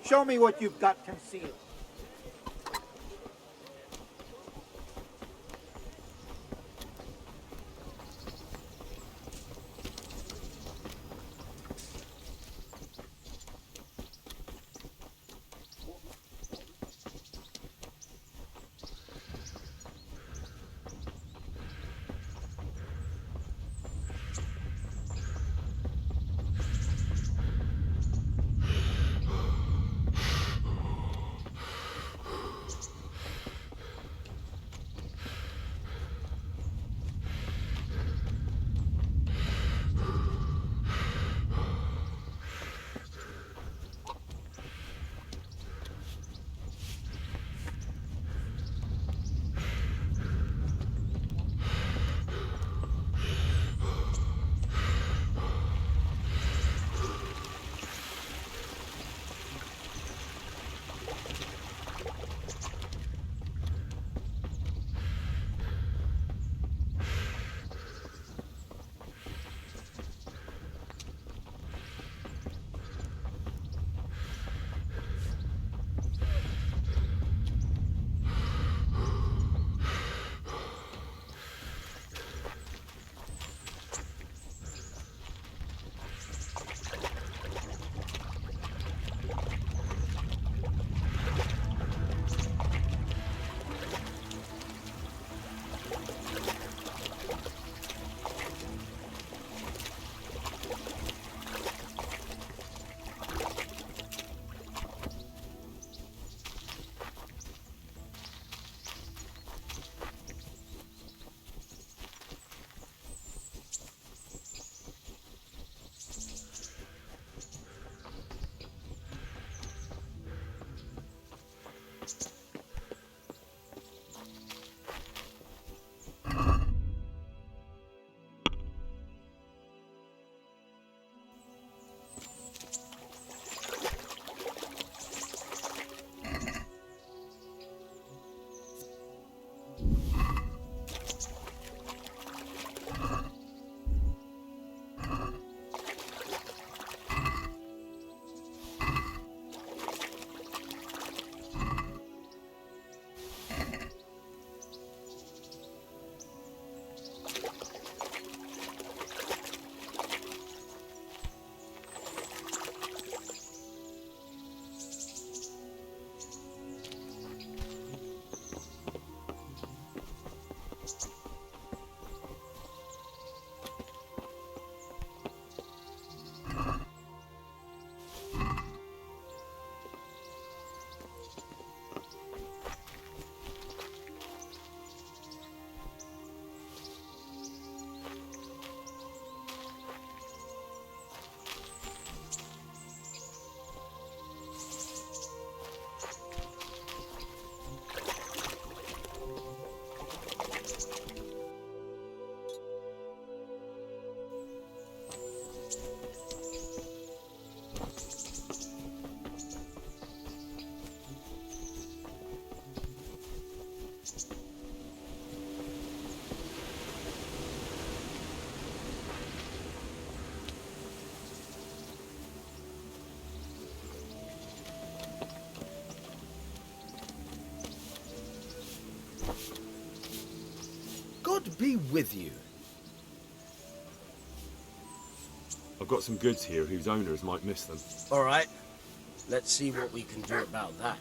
Show me what you've got concealed. God be with you. I've got some goods here whose owners might miss them. All right, let's see what we can do about that.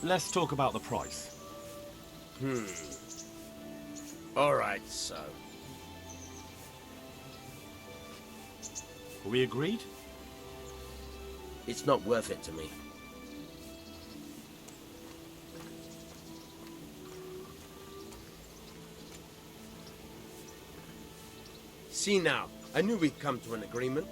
Let's talk about the price. All right, so. Are we agreed? It's not worth it to me. See now, I knew we'd come to an agreement.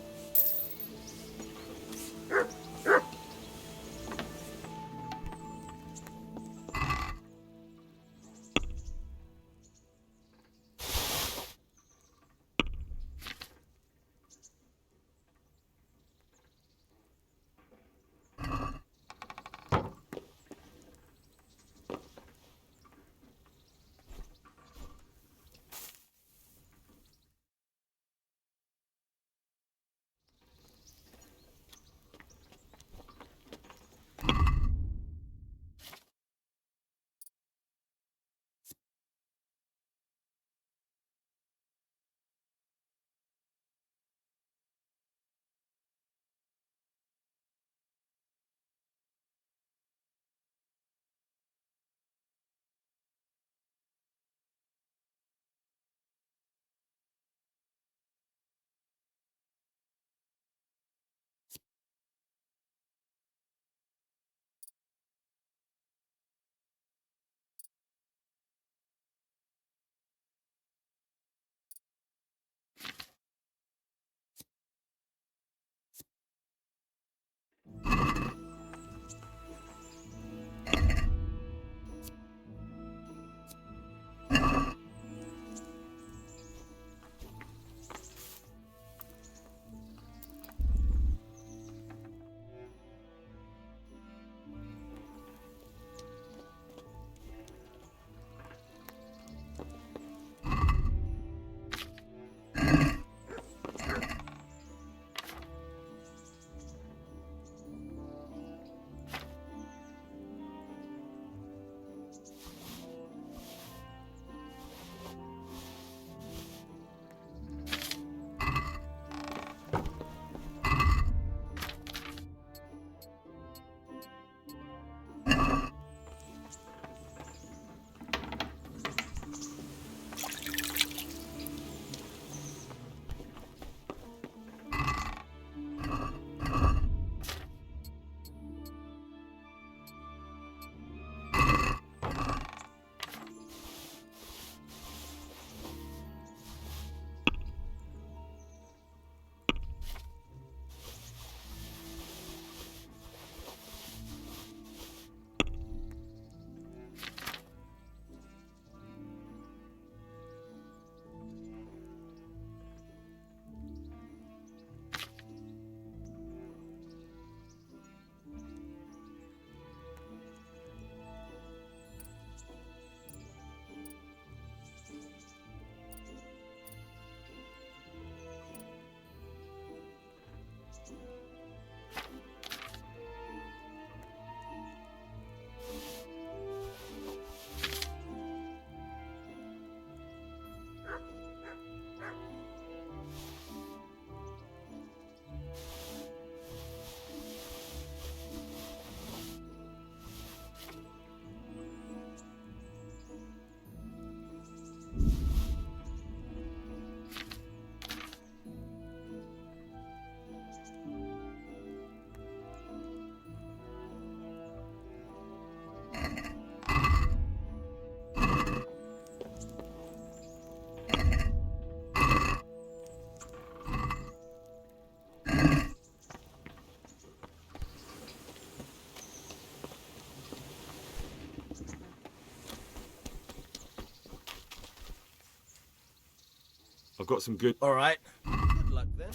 I've got some good... All right. Good luck then.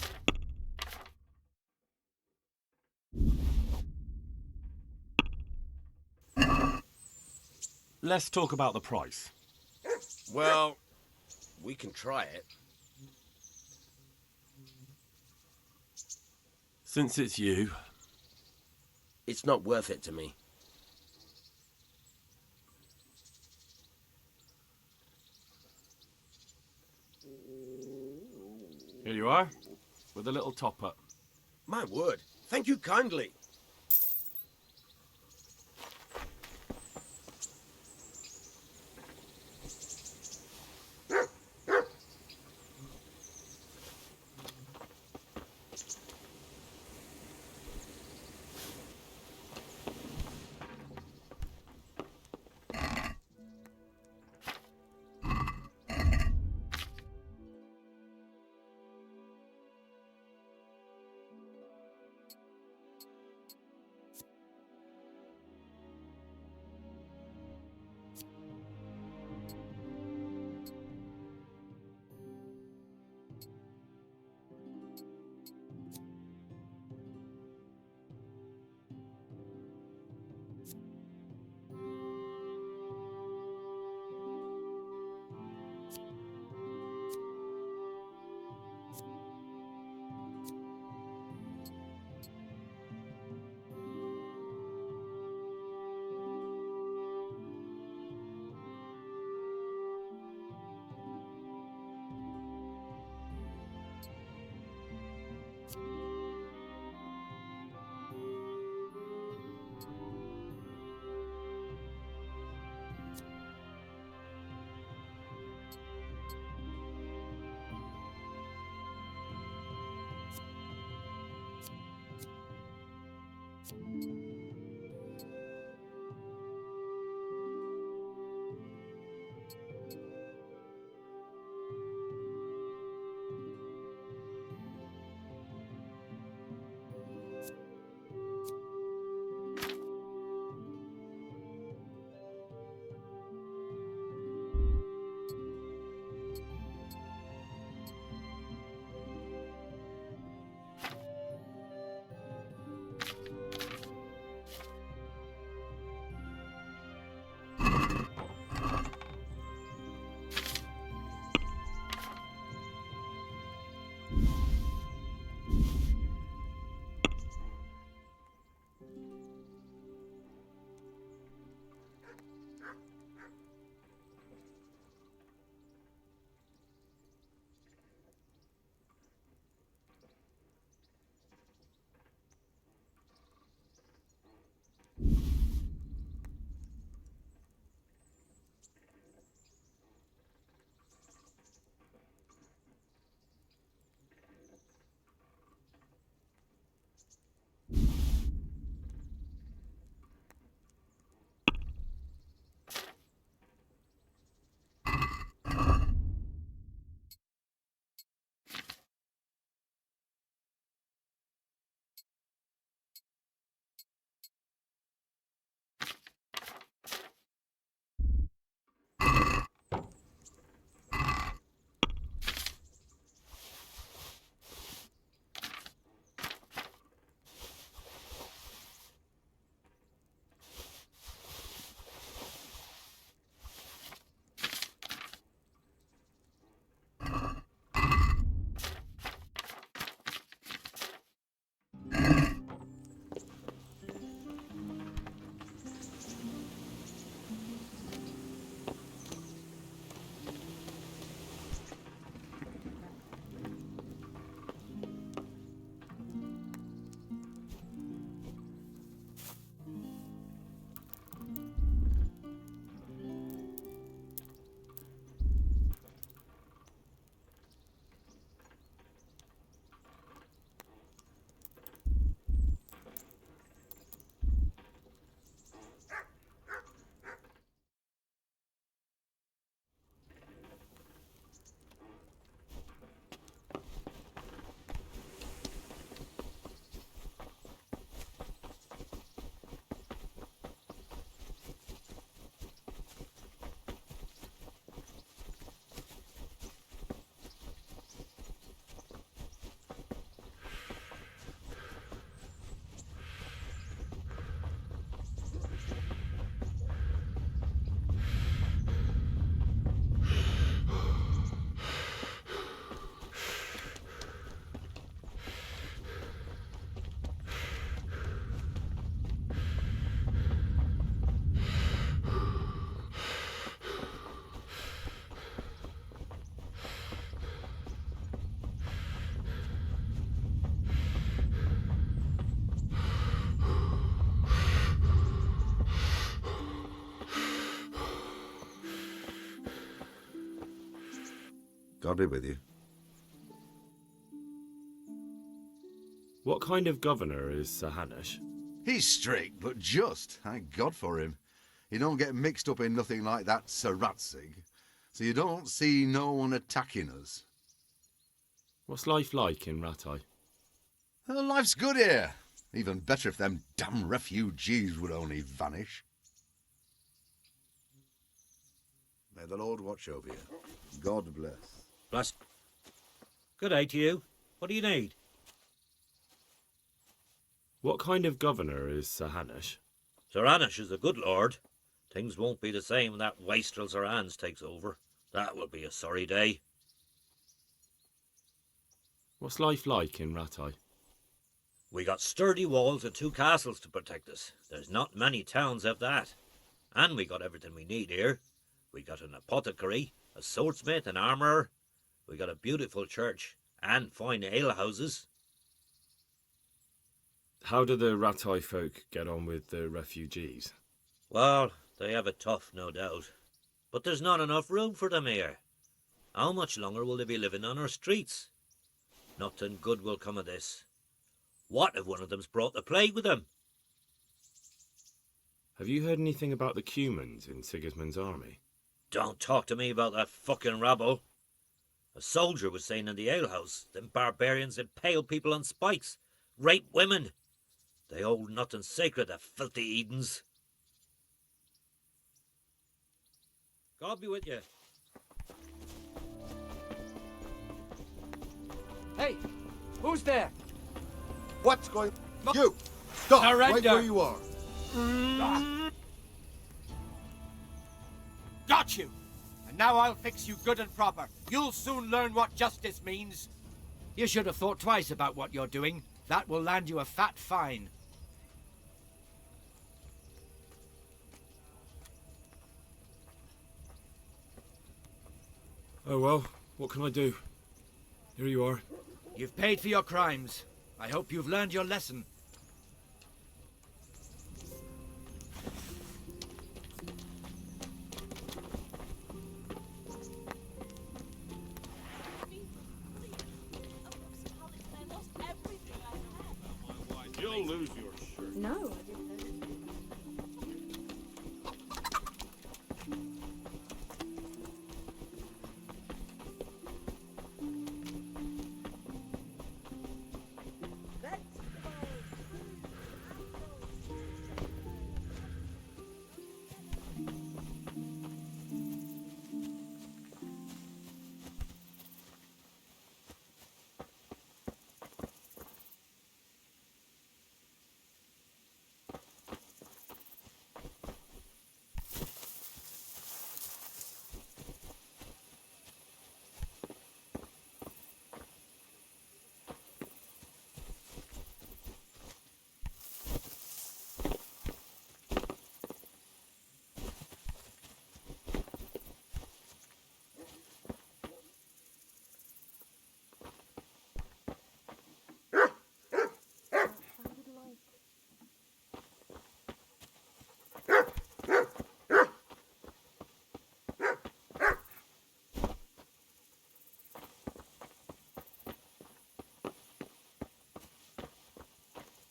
Let's talk about the price. Well, we can try it. Since it's you, It's not worth it to me. here you are, with a little top-up. My word. Thank you kindly. God be with you. What kind of governor is Sir Hanush? He's strict, but just. Thank God for him. He don't get mixed up in nothing like that Sir Ratzig, so you don't see no one attacking us. What's life like in Rattay? Life's good here. Even better if them damn refugees would only vanish. May the Lord watch over you. God bless. Bless. Good day to you. What do you need? What kind of governor is Sir Hanush? Sir Anish is a good lord. Things won't be the same when that wastrel Sir Ans takes over. That will be a sorry day. What's life like in Rattay? We got sturdy walls and 2 castles to protect us. There's not many towns have that. And we got everything we need here. We got an apothecary, a swordsmith, an armourer. We got a beautiful church and fine alehouses. How do the Rattay folk get on with the refugees? Well, they have it tough, no doubt. But there's not enough room for them here. How much longer will they be living on our streets? Nothing good will come of this. What if one of them's brought the plague with him? Have you heard anything about the Cumans in Sigismund's army? Don't talk to me about that fucking rabble. A soldier was saying in the alehouse, them barbarians impale people on spikes, rape women. They hold nothing sacred, the filthy Edens. God be with you. Hey, who's there? What's going on? You! Stop! Right Surrender. where you are. Got you! And now I'll fix you good and proper. You'll soon learn what justice means. You should have thought twice about what you're doing. That will land you a fat fine. Oh well, what can I do? Here you are. You've paid for your crimes. I hope you've learned your lesson. You'll lose your shirt. No, I didn't know.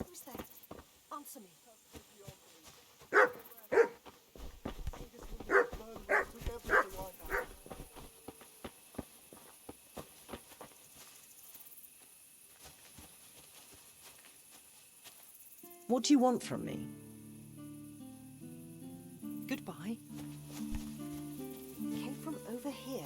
Who's that? Answer me. What do you want from me? Goodbye. Came from over here.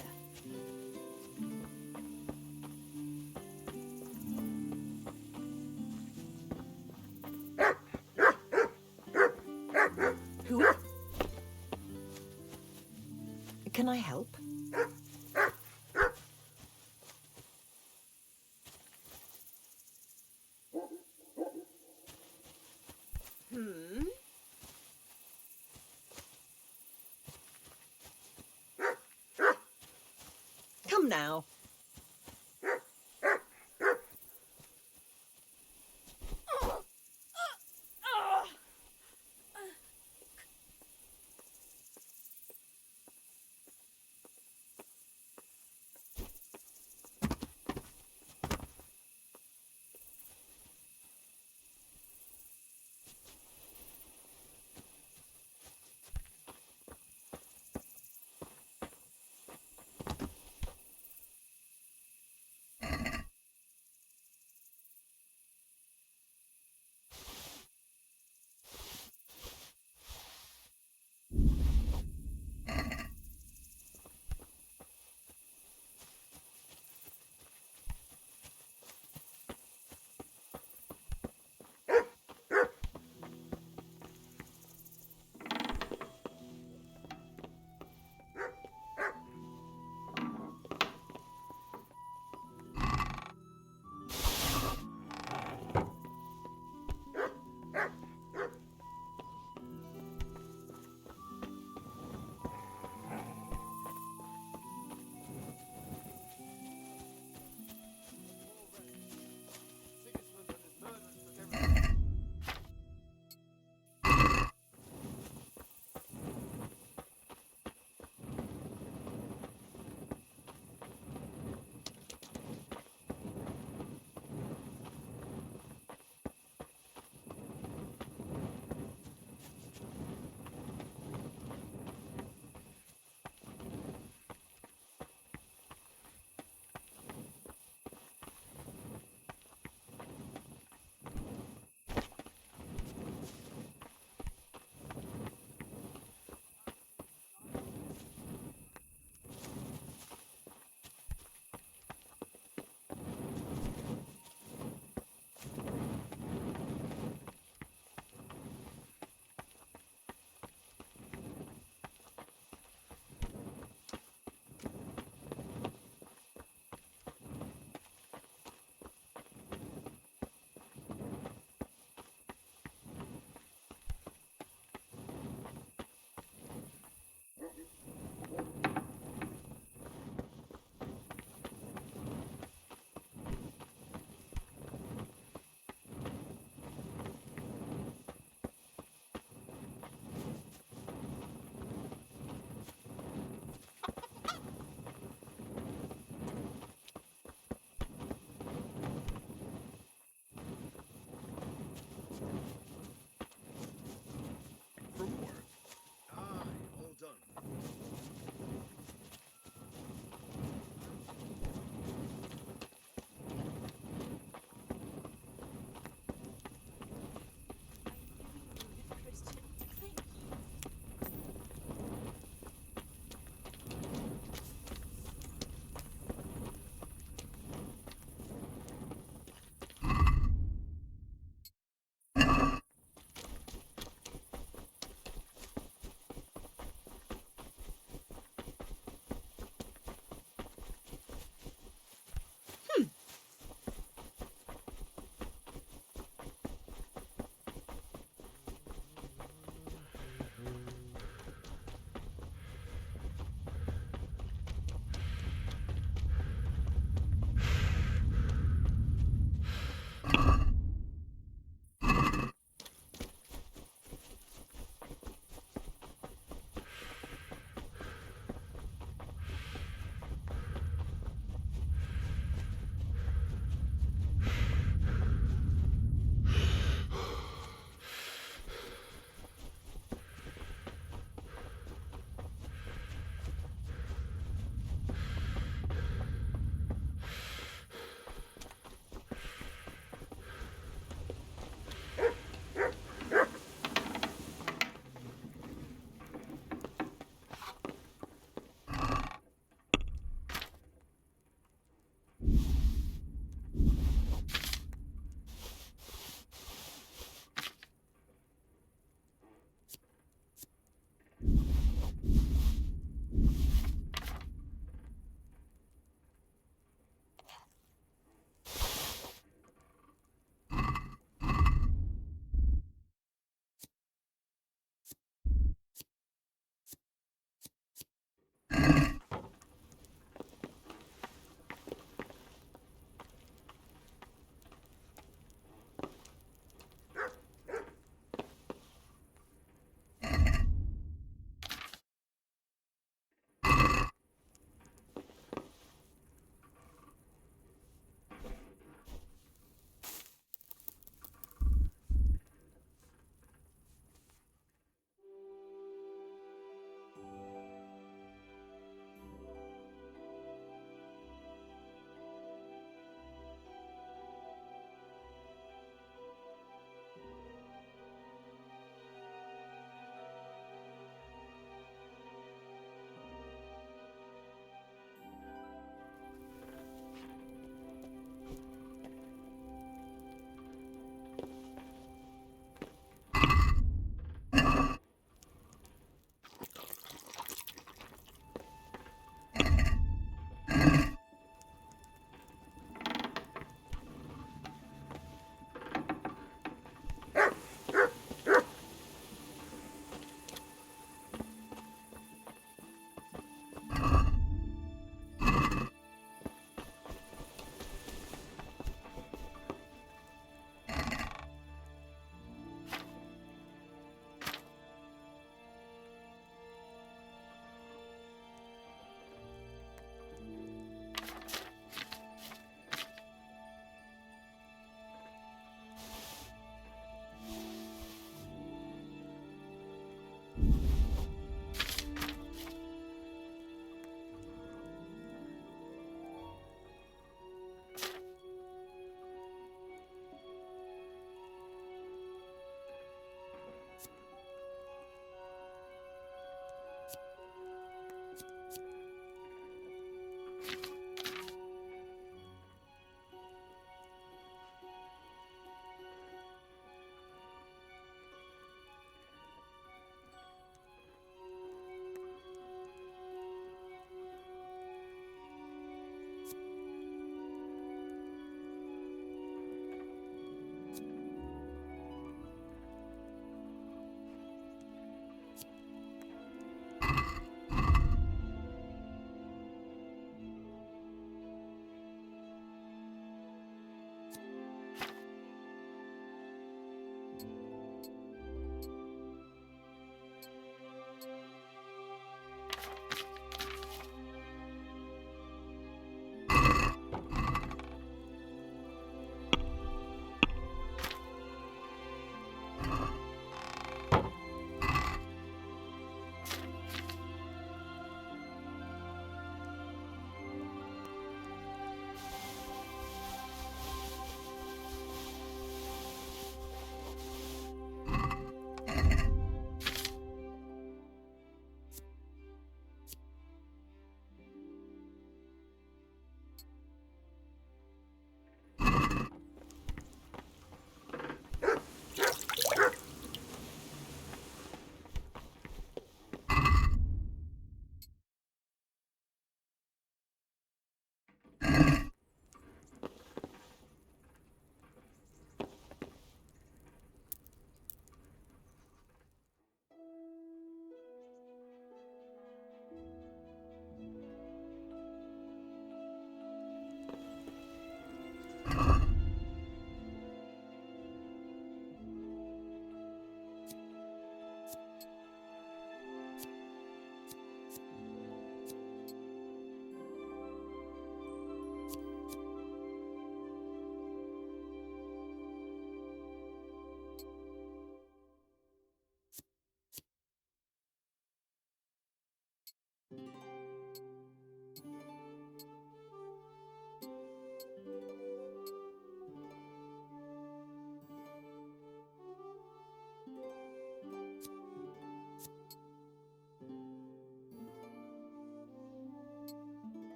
Who? Can I help? Come now.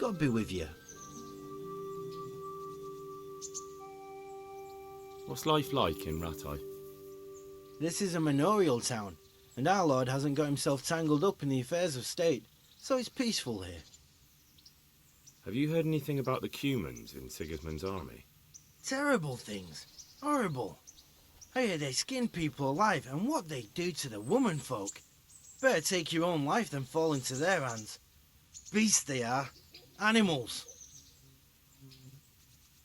God be with you. What's life like in Rattay? This is a manorial town. And our lord hasn't got himself tangled up in the affairs of state, so it's peaceful here. Have you heard anything about the Cumans in Sigismund's army? Terrible things. Horrible. I hear they skin people alive, and what they do to the woman folk. Better take your own life than fall into their hands. Beasts they are. Animals.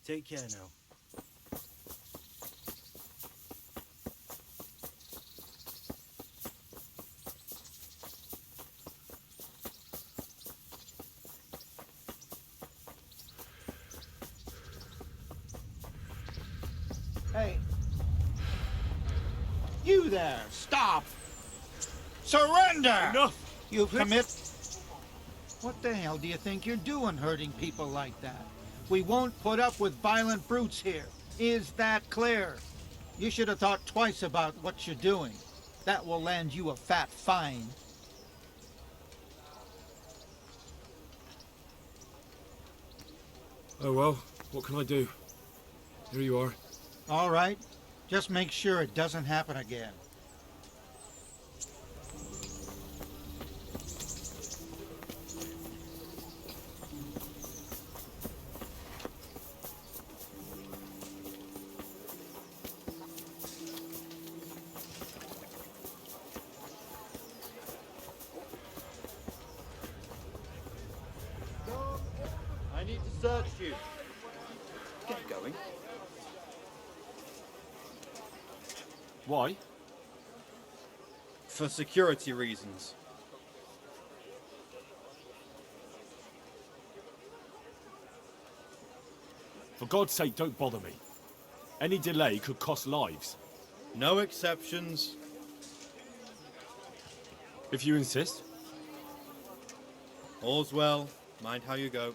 Take care now. Hey. You there! Stop! Surrender! Enough! You commit... What the hell do you think you're doing, hurting people like that? We won't put up with violent brutes here. Is that clear? You should have thought twice about what you're doing. That will land you a fat fine. Oh well, what can I do? Here you are. All right. Just make sure it doesn't happen again. I need to search you. Get going. Why? For security reasons. For God's sake, don't bother me. Any delay could cost lives. No exceptions. If you insist. All's well. Mind how you go.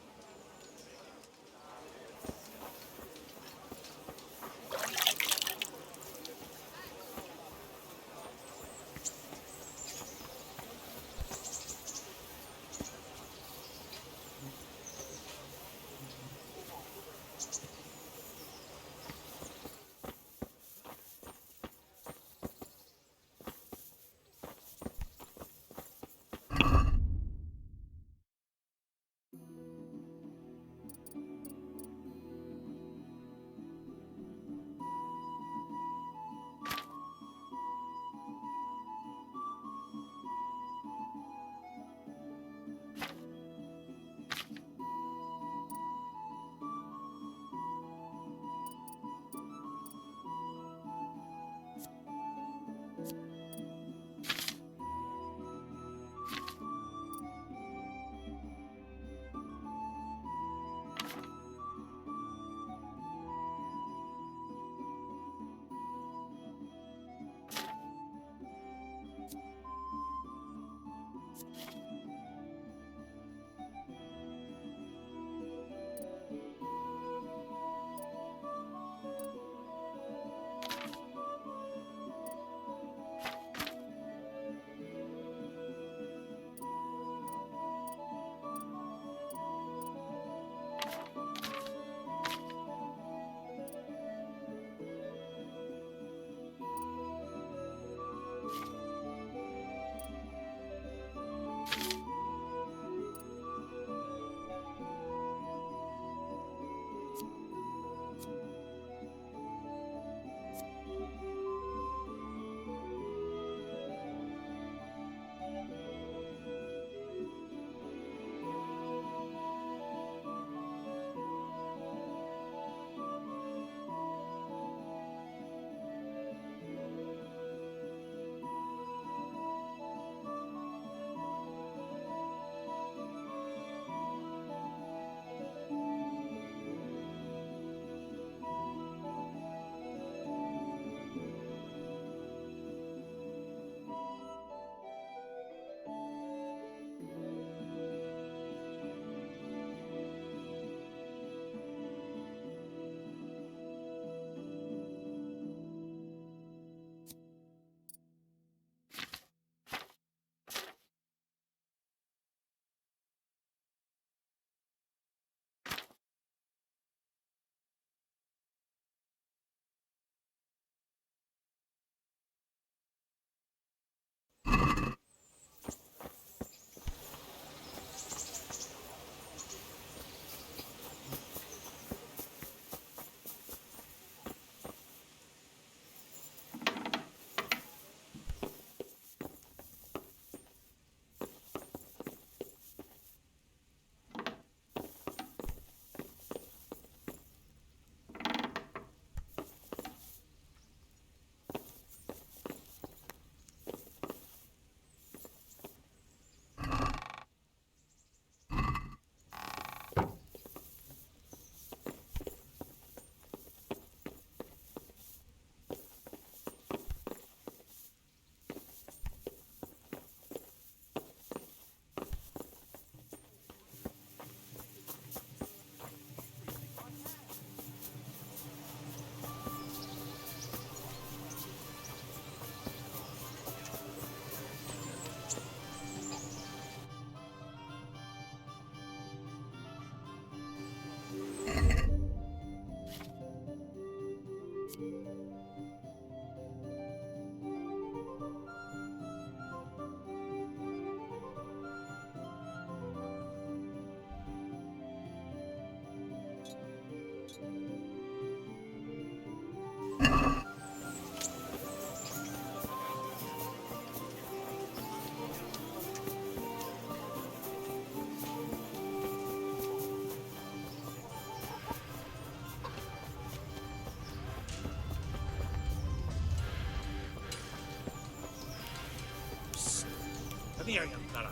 Come here, young fella.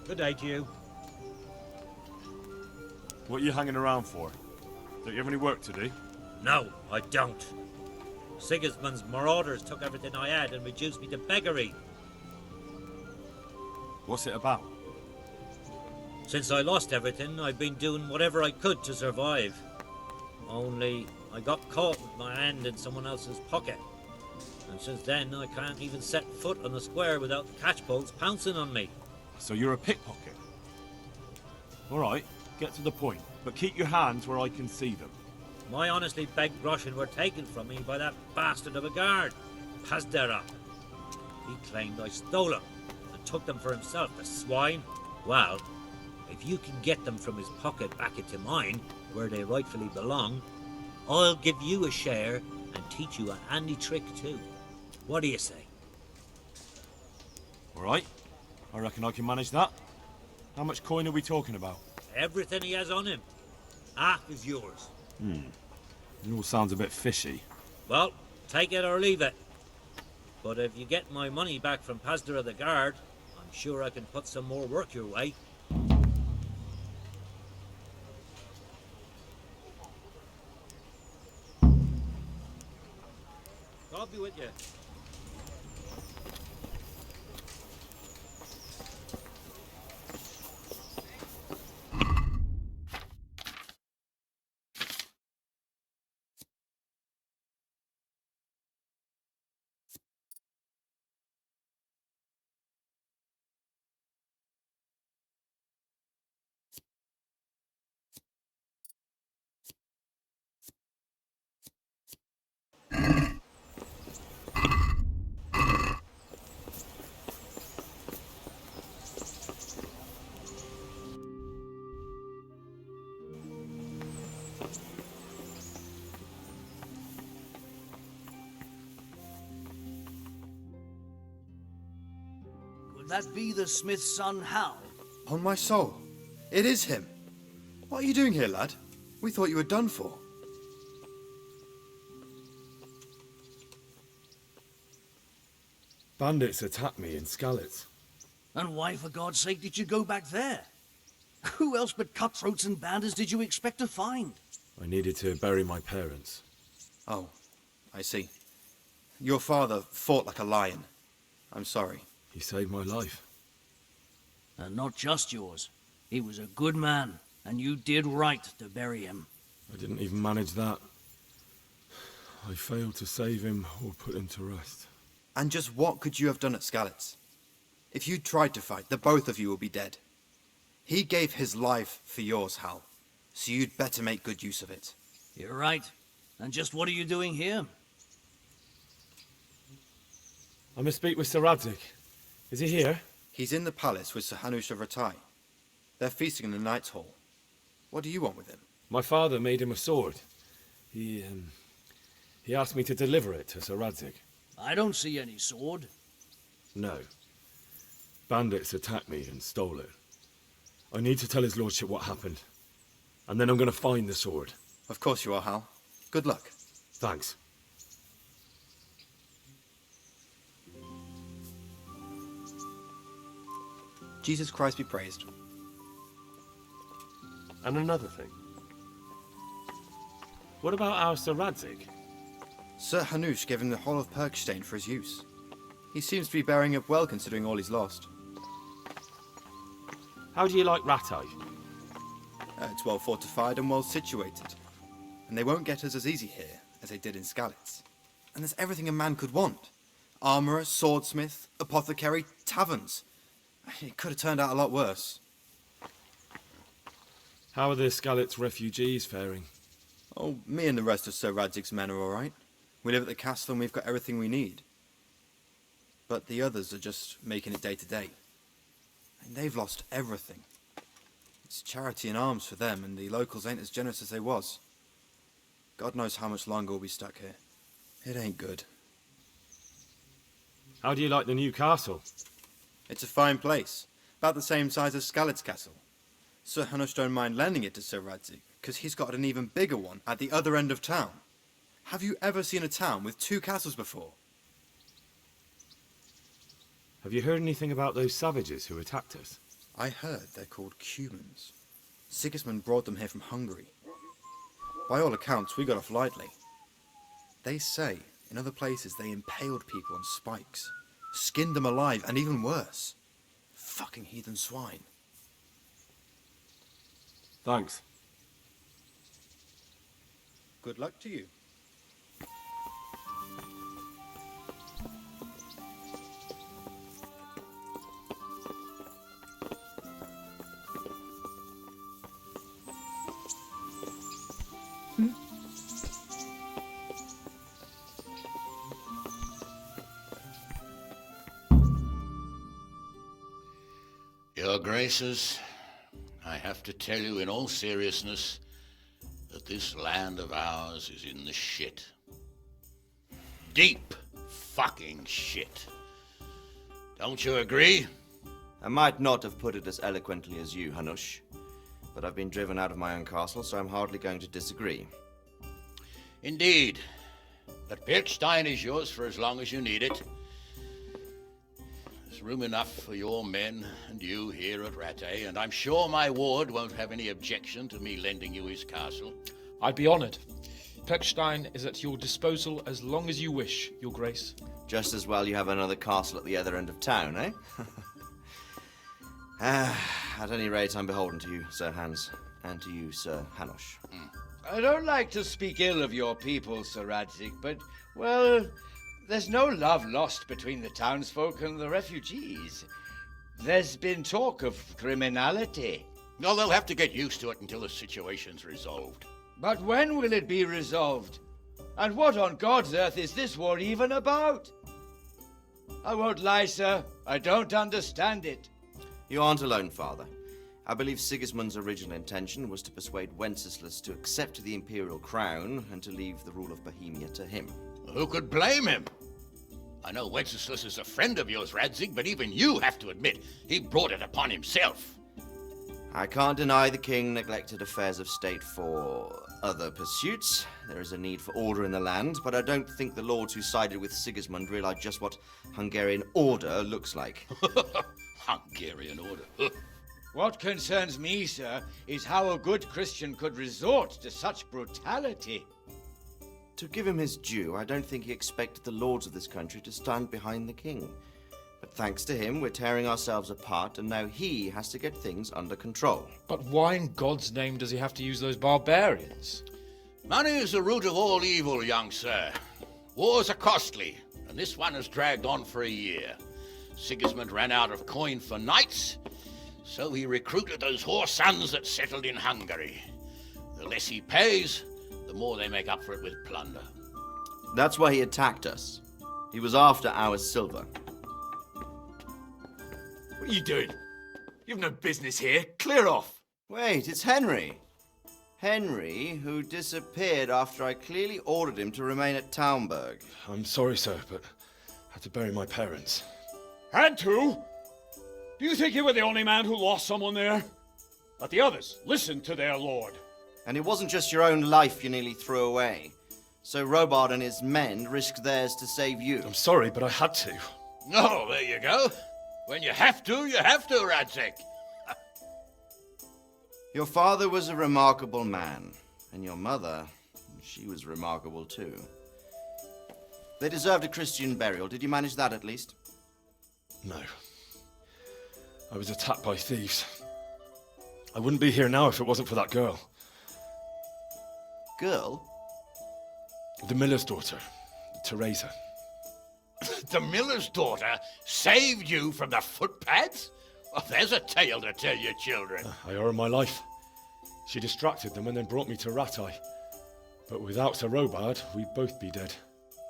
Good day to you. What are you hanging around for? Don't you have any work to do? No, I don't. Sigismund's marauders took everything I had and reduced me to beggary. What's it about? Since I lost everything, I've been doing whatever I could to survive. Only, I got caught with my hand in someone else's pocket. And since then, I can't even set foot on the square without the catchpoles pouncing on me. So you're a pickpocket? Alright, get to the point, but keep your hands where I can see them. My honestly begged groschen were taken from me by that bastard of a guard, Pazdera. He claimed I stole them and took them for himself, the swine. Well, if you can get them from his pocket back into mine, where they rightfully belong, I'll give you a share and teach you a handy trick too. What do you say? Alright, I reckon I can manage that. How much coin are we talking about? Everything he has on him. Half is yours. It all sounds a bit fishy. Well, take it or leave it. But if you get my money back from Pazdera the guard, I'm sure I can put some more work your way. God be with you. That be the smith's son, Hal? On my soul, it is him. What are you doing here, lad? We thought you were done for. Bandits attacked me in Skalitz. And why, for God's sake, did you go back there? Who else but cutthroats and bandits did you expect to find? I needed to bury my parents. Oh, I see. Your father fought like a lion. I'm sorry. He saved my life. And not just yours. He was a good man, and you did right to bury him. I didn't even manage that. I failed to save him or put him to rest. And just what could you have done at Skalitz? If you tried to fight, the both of you will be dead. He gave his life for yours, Hal. So you'd better make good use of it. You're right. And just what are you doing here? I must speak with Sir Radzig. Is he here? He's in the palace with Sir Hanush of Rattay. They're feasting in the Knight's Hall. What do you want with him? My father made him a sword. He asked me to deliver it to Sir Radzig. I don't see any sword. No. Bandits attacked me and stole it. I need to tell his lordship what happened. And then I'm going to find the sword. Of course you are, Hal. Good luck. Thanks. Jesus Christ be praised. And another thing. What about our Sir Radzig? Sir Hanush gave him the Hall of Perkstein for his use. He seems to be bearing up well considering all he's lost. How do you like Rattay? It's well fortified and well situated. And they won't get us as easy here as they did in Skalitz. And there's everything a man could want. Armourer, swordsmith, apothecary, taverns. It could have turned out a lot worse. How are the Skalitz refugees faring? Oh, me and the rest of Sir Radzig's men are all right. We live at the castle and we've got everything we need. But the others are just making it day to day. And they've lost everything. It's charity and alms for them, and the locals ain't as generous as they was. God knows how much longer we'll be stuck here. It ain't good. How do you like the new castle? It's a fine place, about the same size as Skalit's castle. Sir Hanush don't mind lending it to Sir Radzig, because he's got an even bigger one at the other end of town. Have you ever seen a town with 2 castles before? Have you heard anything about those savages who attacked us? I heard they're called Cumans. Sigismund brought them here from Hungary. By all accounts, we got off lightly. They say, in other places, they impaled people on spikes, skinned them alive, and even worse. Fucking heathen swine. Thanks. Good luck to you. Your Graces, I have to tell you in all seriousness that this land of ours is in the shit. Deep fucking shit. Don't you agree? I might not have put it as eloquently as you, Hanush, but I've been driven out of my own castle, so I'm hardly going to disagree. Indeed. But Birkstein is yours for as long as you need it. There's room enough for your men and you here at Rattay, and I'm sure my ward won't have any objection to me lending you his castle. I'd be honoured. Birkstein is at your disposal as long as you wish, Your Grace. Just as well you have another castle at the other end of town, eh? At any rate, I'm beholden to you, Sir Hans, and to you, Sir Hanush. I don't like to speak ill of your people, Sir Radzig, but, well, there's no love lost between the townsfolk and the refugees. There's been talk of criminality. No, they'll have to get used to it until the situation's resolved. But when will it be resolved? And what on God's earth is this war even about? I won't lie, sir. I don't understand it. You aren't alone, Father. I believe Sigismund's original intention was to persuade Wenceslas to accept the imperial crown and to leave the rule of Bohemia to him. Who could blame him? I know Wenceslas is a friend of yours, Radzig, but even you have to admit he brought it upon himself. I can't deny the king neglected affairs of state for other pursuits. There is a need for order in the land, but I don't think the lords who sided with Sigismund realized just what Hungarian order looks like. Hungarian order? What concerns me, sir, is how a good Christian could resort to such brutality. To give him his due, I don't think he expected the lords of this country to stand behind the king. But thanks to him, we're tearing ourselves apart, and now he has to get things under control. But why in God's name does he have to use those barbarians? Money is the root of all evil, young sir. Wars are costly, and this one has dragged on for a year. Sigismund ran out of coin for knights, so he recruited those whore sons that settled in Hungary. The less he pays, the more they make up for it with plunder. That's why he attacked us. He was after our silver. What are you doing? You've no business here. Clear off. Wait, it's Henry. Henry, who disappeared after I clearly ordered him to remain at Townburg. I'm sorry, sir, but I had to bury my parents. Had to? Do you think you were the only man who lost someone there? But the others listened to their lord. And it wasn't just your own life you nearly threw away. So Robard and his men risked theirs to save you. I'm sorry, but I had to. Oh, there you go. When you have to, Radzig. Your father was a remarkable man, and your mother, she was remarkable too. They deserved a Christian burial. Did you manage that at least? No. I was attacked by thieves. I wouldn't be here now if it wasn't for that girl. Girl? The miller's daughter, Teresa. The miller's daughter saved you from the footpads? Oh, there's a tale to tell your children. I owe her my life. She distracted them and then brought me to Rattay. But without Sir Robard, we'd both be dead.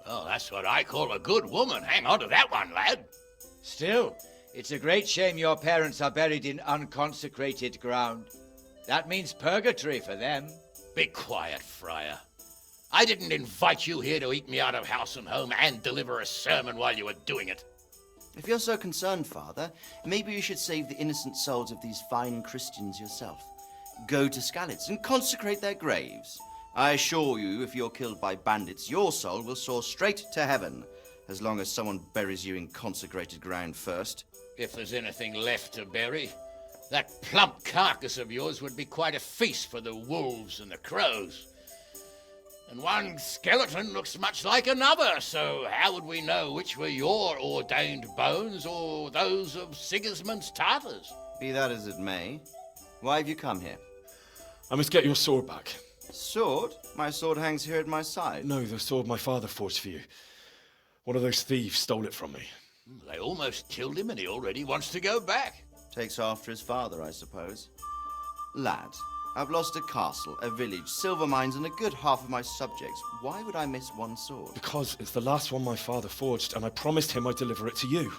Oh, that's what I call a good woman. Hang on to that one, lad. Still, it's a great shame your parents are buried in unconsecrated ground. That means purgatory for them. Be quiet, Friar. I didn't invite you here to eat me out of house and home and deliver a sermon while you were doing it. If you're so concerned, Father, maybe you should save the innocent souls of these fine Christians yourself. Go to Skalitz and consecrate their graves. I assure you, if you're killed by bandits, your soul will soar straight to heaven, as long as someone buries you in consecrated ground first. If there's anything left to bury, that plump carcass of yours would be quite a feast for the wolves and the crows. And one skeleton looks much like another, so how would we know which were your ordained bones or those of Sigismund's Tartars? Be that as it may, why have you come here? I must get your sword back. Sword? My sword hangs here at my side. No, the sword my father forged for you. One of those thieves stole it from me. They almost killed him and he already wants to go back. Takes after his father, I suppose. Lad, I've lost a castle, a village, silver mines, and a good half of my subjects. Why would I miss one sword? Because it's the last one my father forged, and I promised him I'd deliver it to you.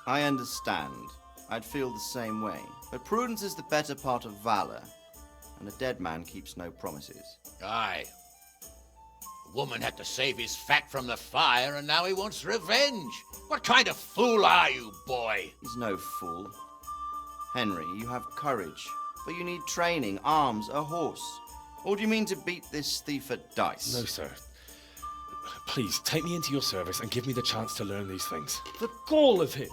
I understand. I'd feel the same way. But prudence is the better part of valor, and a dead man keeps no promises. Aye. The woman had to save his fat from the fire, and now he wants revenge. What kind of fool are you, boy? He's no fool. Henry, you have courage, but you need training, arms, a horse. Or do you mean to beat this thief at dice? No, sir. Please, take me into your service and give me the chance to learn these things. The gall of him!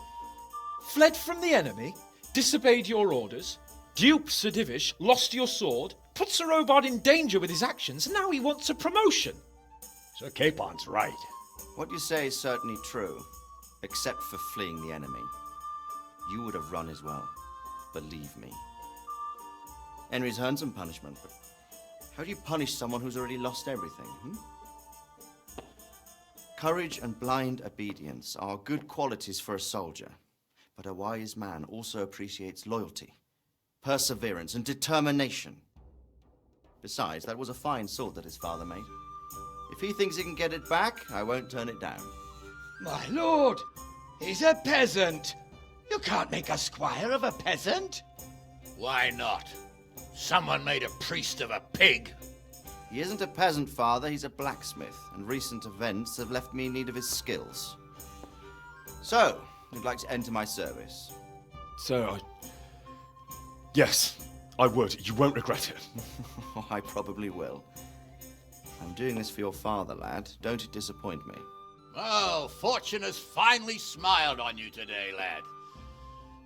Fled from the enemy, disobeyed your orders, duped Sir Divish, lost your sword, put Sir Robard in danger with his actions, and now he wants a promotion. Sir Capon's right. What you say is certainly true, except for fleeing the enemy. You would have run as well, believe me. Henry's earned some punishment, but how do you punish someone who's already lost everything, Courage and blind obedience are good qualities for a soldier, but a wise man also appreciates loyalty, perseverance, and determination. Besides, that was a fine sword that his father made. If he thinks he can get it back, I won't turn it down. My lord, he's a peasant. You can't make a squire of a peasant. Why not? Someone made a priest of a pig. He isn't a peasant, Father, he's a blacksmith, and recent events have left me in need of his skills. So, you'd like to enter my service? Sir, Yes, I would. You won't regret it. I probably will. I'm doing this for your father, lad. Don't it disappoint me. Oh, fortune has finally smiled on you today, lad.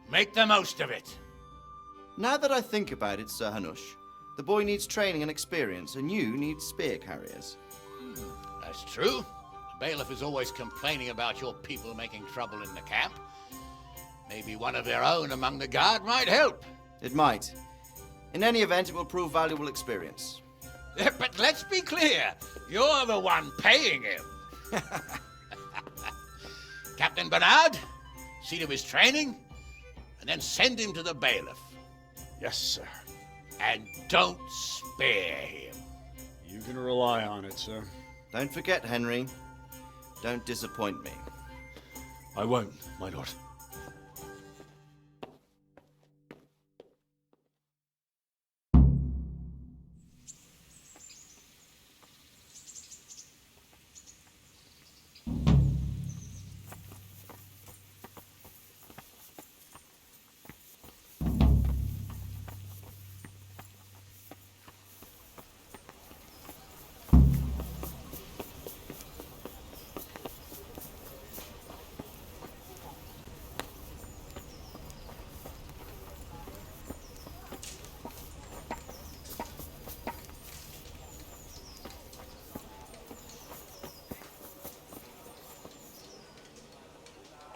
Make the most of it. Now that I think about it, Sir Hanush, the boy needs training and experience, and you need spear carriers. That's true. The bailiff is always complaining about your people making trouble in the camp. Maybe one of their own among the guard might help. It might. In any event, it will prove valuable experience. But let's be clear, you're the one paying him. Captain Bernard, see to his training, and then send him to the bailiff. Yes, sir. And don't spare him. You can rely on it, sir. Don't forget, Henry. Don't disappoint me. I won't, my lord.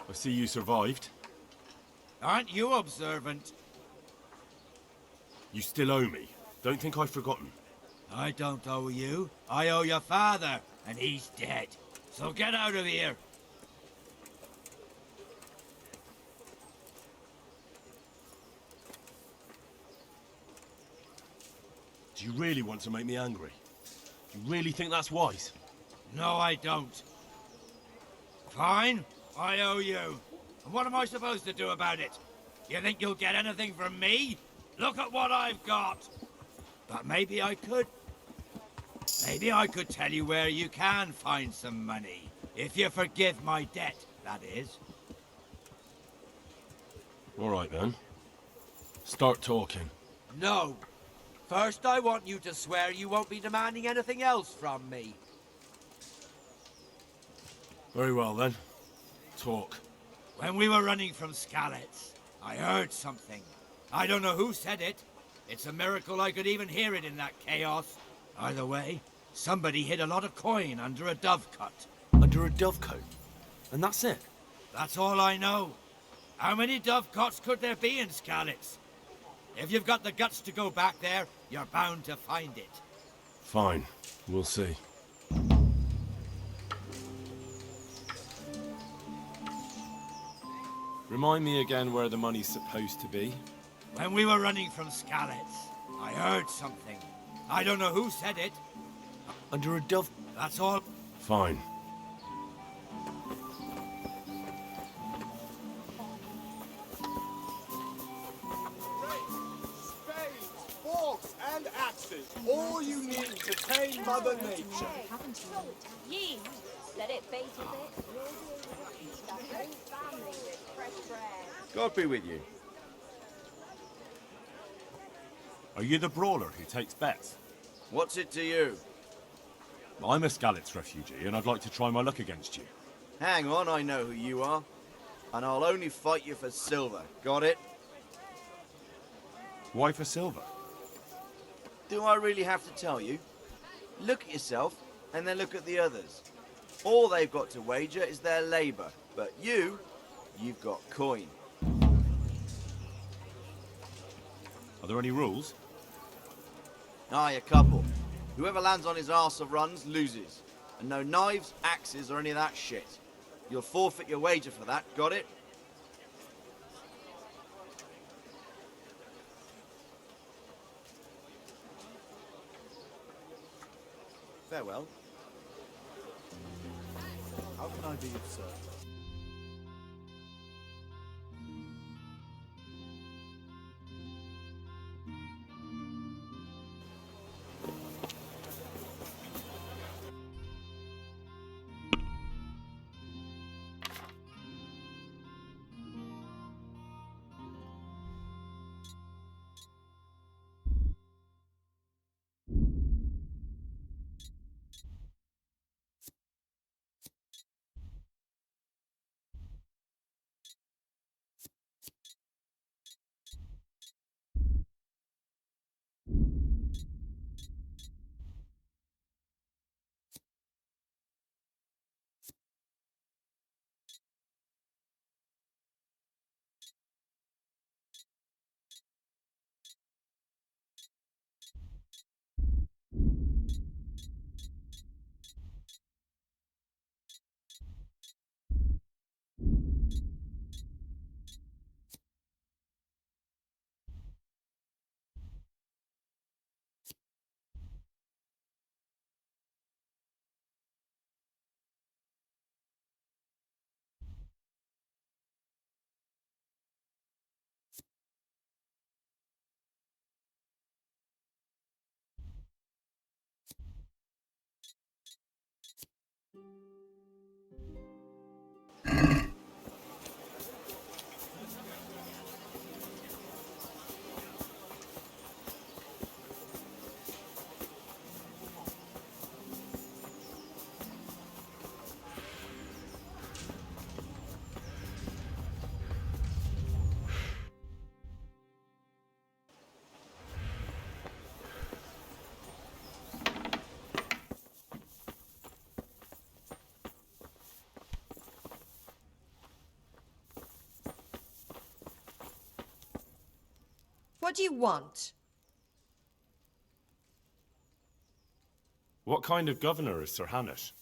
I see you survived. Aren't you observant? You still owe me. Don't think I've forgotten. I don't owe you. I owe your father, and he's dead. So get out of here. Do you really want to make me angry? Do you really think that's wise? No, I don't. Fine, I owe you. And what am I supposed to do about it? You think you'll get anything from me? Look at what I've got. But maybe I could tell you where you can find some money. If you forgive my debt, that is. All right then. Start talking. No. First, I want you to swear you won't be demanding anything else from me. Very well then. Talk. When we were running from Skalitz, I heard something. I don't know who said it. It's a miracle I could even hear it in that chaos. Either way, somebody hid a lot of coin under a dovecote. Under a dovecote? And that's it? That's all I know. How many dovecotes could there be in Skalitz? If you've got the guts to go back there, you're bound to find it. Fine. We'll see. Remind me again where the money's supposed to be. When we were running from Skalitz, I heard something. I don't know who said it. Under a dove... That's all. Fine. Spades, forks, and axes. All you need to tame Mother Nature. Ye, let it bait a bit. God be with you. Are you the brawler who takes bets? What's it to you? I'm a Skalitz refugee, and I'd like to try my luck against you. Hang on, I know who you are. And I'll only fight you for silver. Got it? Why for silver? Do I really have to tell you? Look at yourself, and then look at the others. All they've got to wager is their labour. But you've got coin. Are there any rules? Aye, a couple. Whoever lands on his arse of runs loses. And no knives, axes, or any of that shit. You'll forfeit your wager for that, got it? Farewell. How can I be of service? What do you want? What kind of governor is Sir Hanush?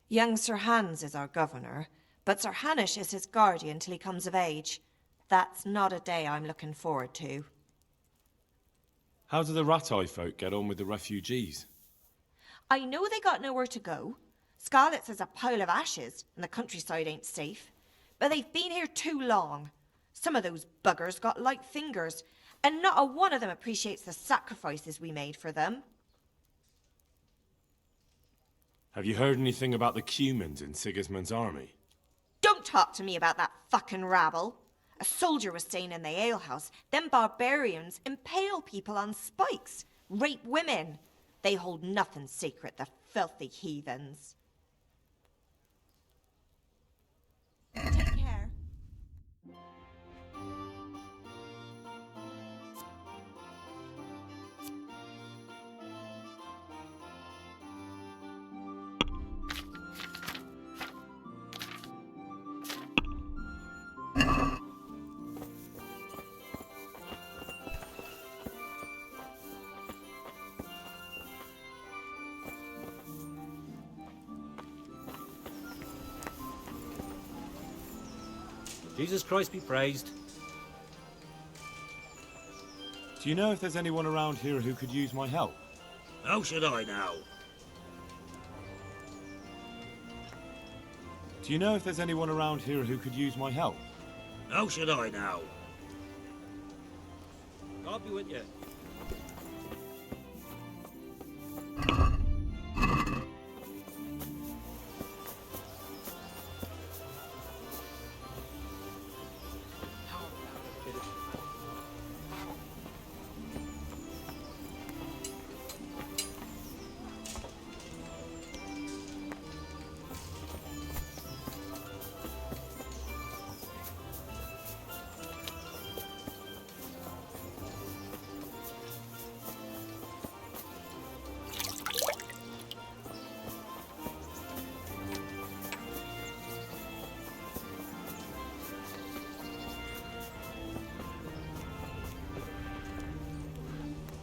Young Sir Hans is our governor, but Sir Hanush is his guardian till he comes of age. That's not a day I'm looking forward to. How do the Rattay folk get on with the refugees? I know they got nowhere to go. Skalitz is a pile of ashes, and the countryside ain't safe. But they've been here too long. Some of those buggers got light fingers, And not a one of them appreciates the sacrifices we made for them. Have you heard anything about the Cumans in Sigismund's army? Don't talk to me about that fucking rabble. A soldier was saying in the alehouse, them barbarians impale people on spikes, rape women. They hold nothing sacred, the filthy heathens. Take care. Jesus Christ be praised. Do you know if there's anyone around here who could use my help? How should I now? Do you know if there's anyone around here who could use my help? How should I now? God be with you.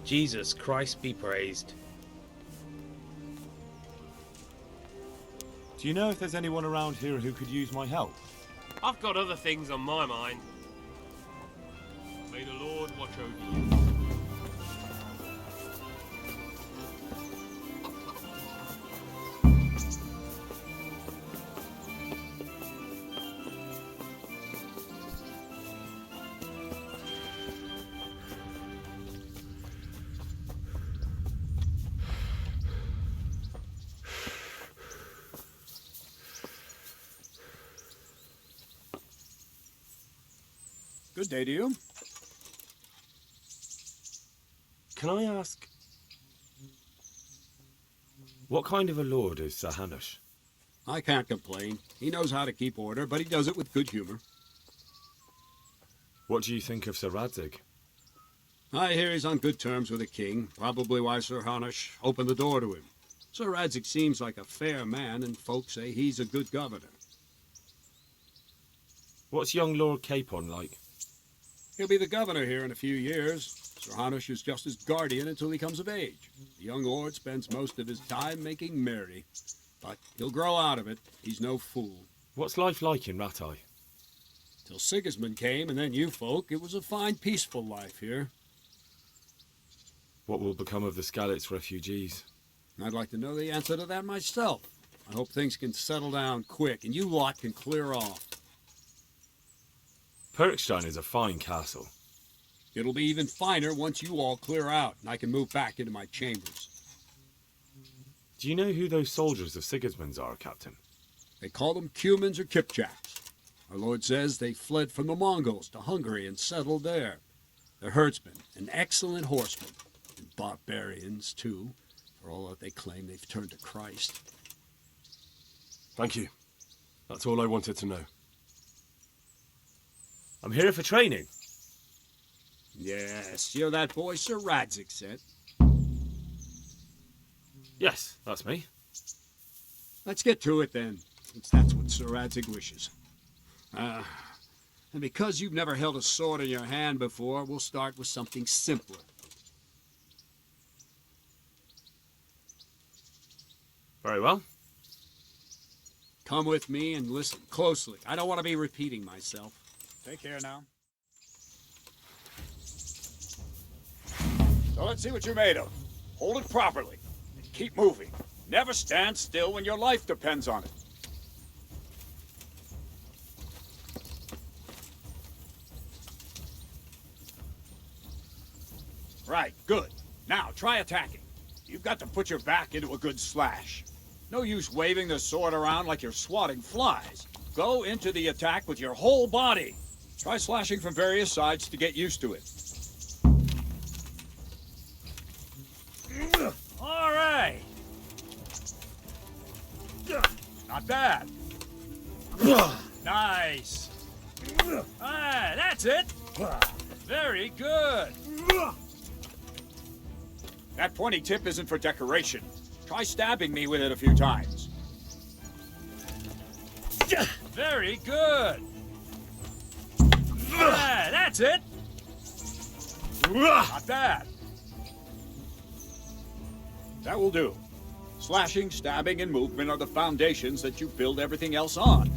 Jesus Christ be praised. Do you know if there's anyone around here who could use my help? I've got other things on my mind. May the Lord watch over you. Good day to you. Can I ask... What kind of a lord is Sir Hanush? I can't complain. He knows how to keep order, but he does it with good humor. What do you think of Sir Radzig? I hear he's on good terms with the king, probably why Sir Hanush opened the door to him. Sir Radzig seems like a fair man, and folks say he's a good governor. What's young Lord Capon like? He'll be the governor here in a few years. Sir Hanush is just his guardian until he comes of age. The young lord spends most of his time making merry. But he'll grow out of it. He's no fool. What's life like in Rattay? Till Sigismund came, and then you folk, it was a fine, peaceful life here. What will become of the Skalitz refugees? I'd like to know the answer to that myself. I hope things can settle down quick, and you lot can clear off. Perkstein is a fine castle. It'll be even finer once you all clear out, and I can move back into my chambers. Do you know who those soldiers of Sigismund's are, Captain? They call them Cumans or Kipchaks. Our lord says they fled from the Mongols to Hungary and settled there. They're herdsmen and excellent horsemen, and barbarians, too. For all that they claim, they've turned to Christ. Thank you. That's all I wanted to know. I'm here for training. Yes, you're that boy Sir Radzig sent. Yes, that's me. Let's get to it then, since that's what Sir Radzig wishes. And because you've never held a sword in your hand before, we'll start with something simpler. Very well. Come with me and listen closely. I don't want to be repeating myself. Take care now. So let's see what you're made of. Hold it properly. And keep moving. Never stand still when your life depends on it. Right, good. Now, try attacking. You've got to put your back into a good slash. No use waving the sword around like you're swatting flies. Go into the attack with your whole body. Try slashing from various sides to get used to it. All right. Not bad. Nice. Ah, that's it. Very good. That pointy tip isn't for decoration. Try stabbing me with it a few times. Very good. Ah, that's it. Not bad. That will do. Slashing, stabbing, and movement are the foundations that you build everything else on.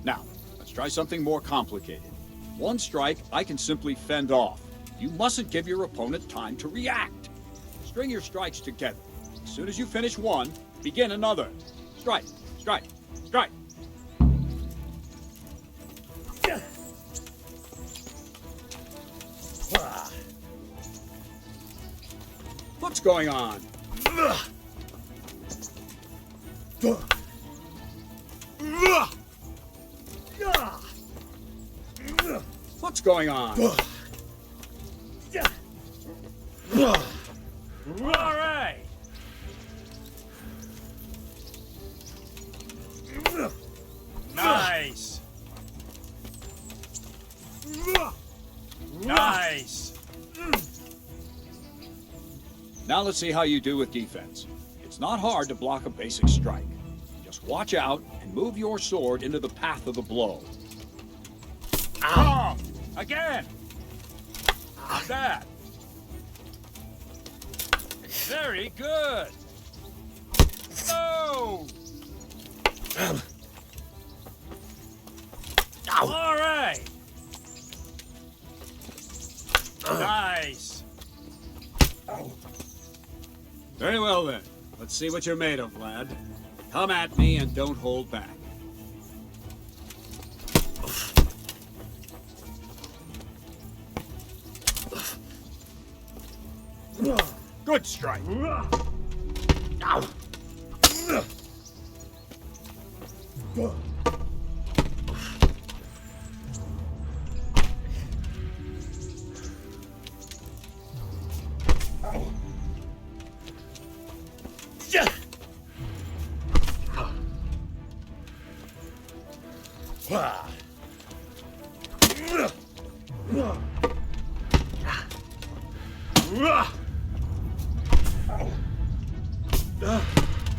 Now, let's try something more complicated. One strike, I can simply fend off. You mustn't give your opponent time to react. String your strikes together. As soon as you finish one, begin another. Strike, strike, strike. What's going on? What's going on? All right. Nice. Nice. Now let's see how you do with defense. It's not hard to block a basic strike. Just watch out and move your sword into the path of the blow. Ow! Again! Not bad. Very good. No! All right. Nice. Very well then. Let's see what you're made of, lad. Come at me and don't hold back. Good strike. Ow.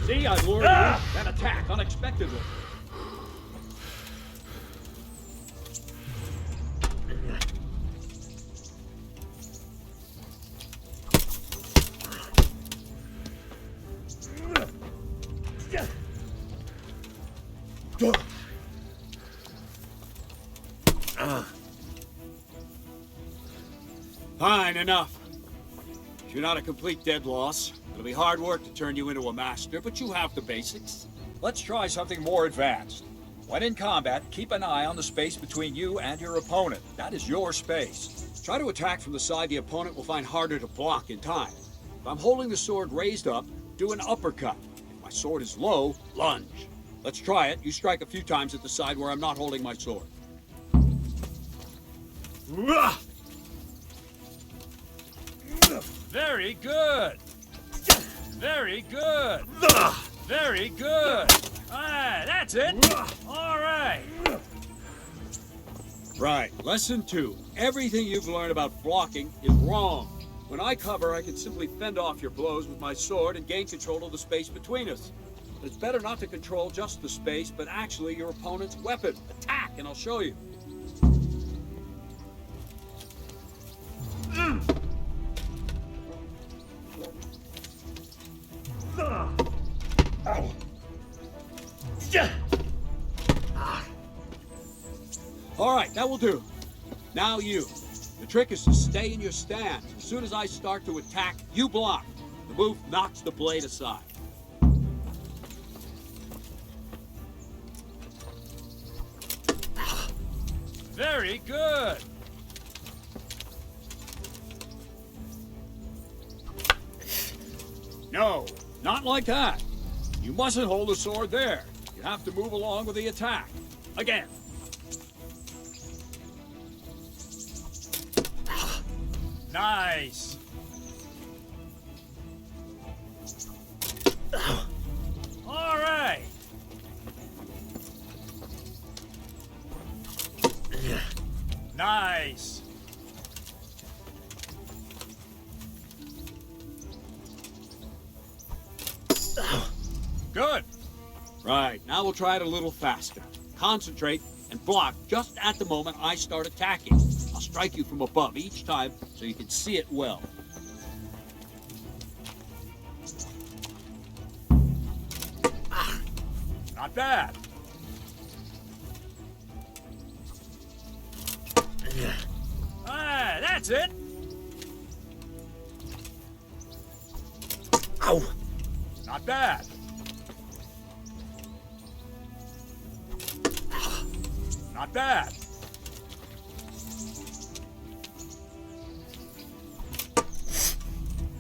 See, I lured you. That attack unexpectedly. Fine, enough. You're not a complete dead loss. It'll be hard work to turn you into a master, but you have the basics. Let's try something more advanced. When in combat, keep an eye on the space between you and your opponent. That is your space. Try to attack from the side the opponent will find harder to block in time. If I'm holding the sword raised up, do an uppercut. If my sword is low, lunge. Let's try it. You strike a few times at the side where I'm not holding my sword. Very good. Very good. Very good. Ah, that's it. All right. Right. Lesson 2. Everything you've learned about blocking is wrong. When I cover, I can simply fend off your blows with my sword and gain control of the space between us. It's better not to control just the space, but actually your opponent's weapon. Attack, and I'll show you. All right, that will do. Now you. The trick is to stay in your stance. As soon as I start to attack, you block. The move knocks the blade aside. Very good. Not like that. You mustn't hold the sword there. You have to move along with the attack. Again. Nice. All right. Nice. Good. Right, now we'll try it a little faster. Concentrate and block just at the moment I start attacking. I'll strike you from above each time so you can see it well. Not bad. Ah, that's it. Ow. Not bad. Not bad.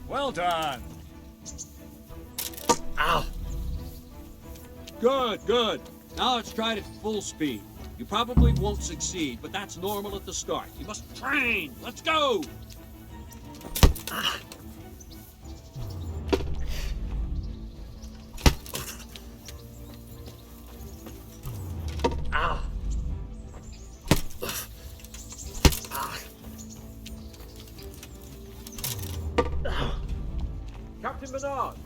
Well done. Ow. Good, good. Now let's try it at full speed. You probably won't succeed, but that's normal at the start. You must train. Let's go. Captain Bernard!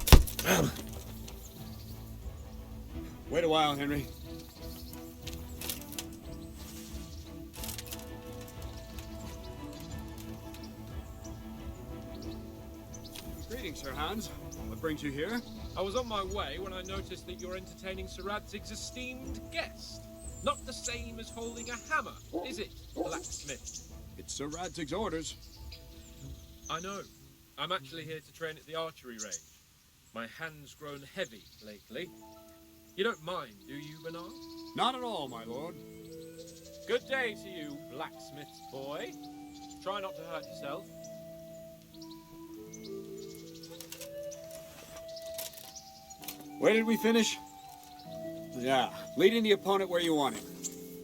Wait a while, Henry. Greetings, Sir Hans. What brings you here? I was on my way when I noticed that you're entertaining Sir Radzig's esteemed guest. Not the same as holding a hammer, is it, blacksmith? It's Sir Radzig's orders. I know. I'm actually here to train at the archery range. My hand's grown heavy lately. You don't mind, do you, Bernard? Not at all, my lord. Good day to you, blacksmith's boy. Try not to hurt yourself. Where did we finish? Yeah, leading the opponent where you want him.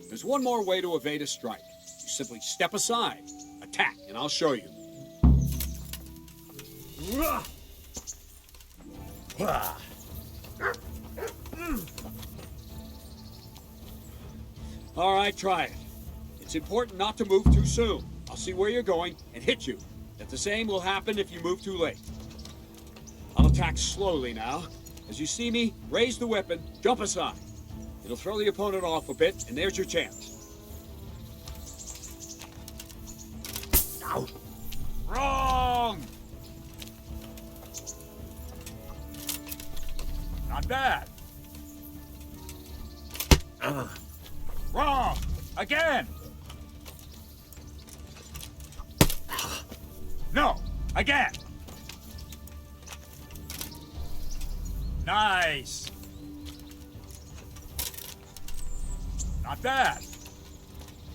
There's one more way to evade a strike. You simply step aside, attack, and I'll show you. All right, try it. It's important not to move too soon. I'll see where you're going and hit you. That the same will happen if you move too late. I'll attack slowly now. As you see me, raise the weapon, jump aside. It'll throw the opponent off a bit, and there's your chance. Ow. Wrong! Not bad. Wrong! Again! No! Again! Nice! Not bad.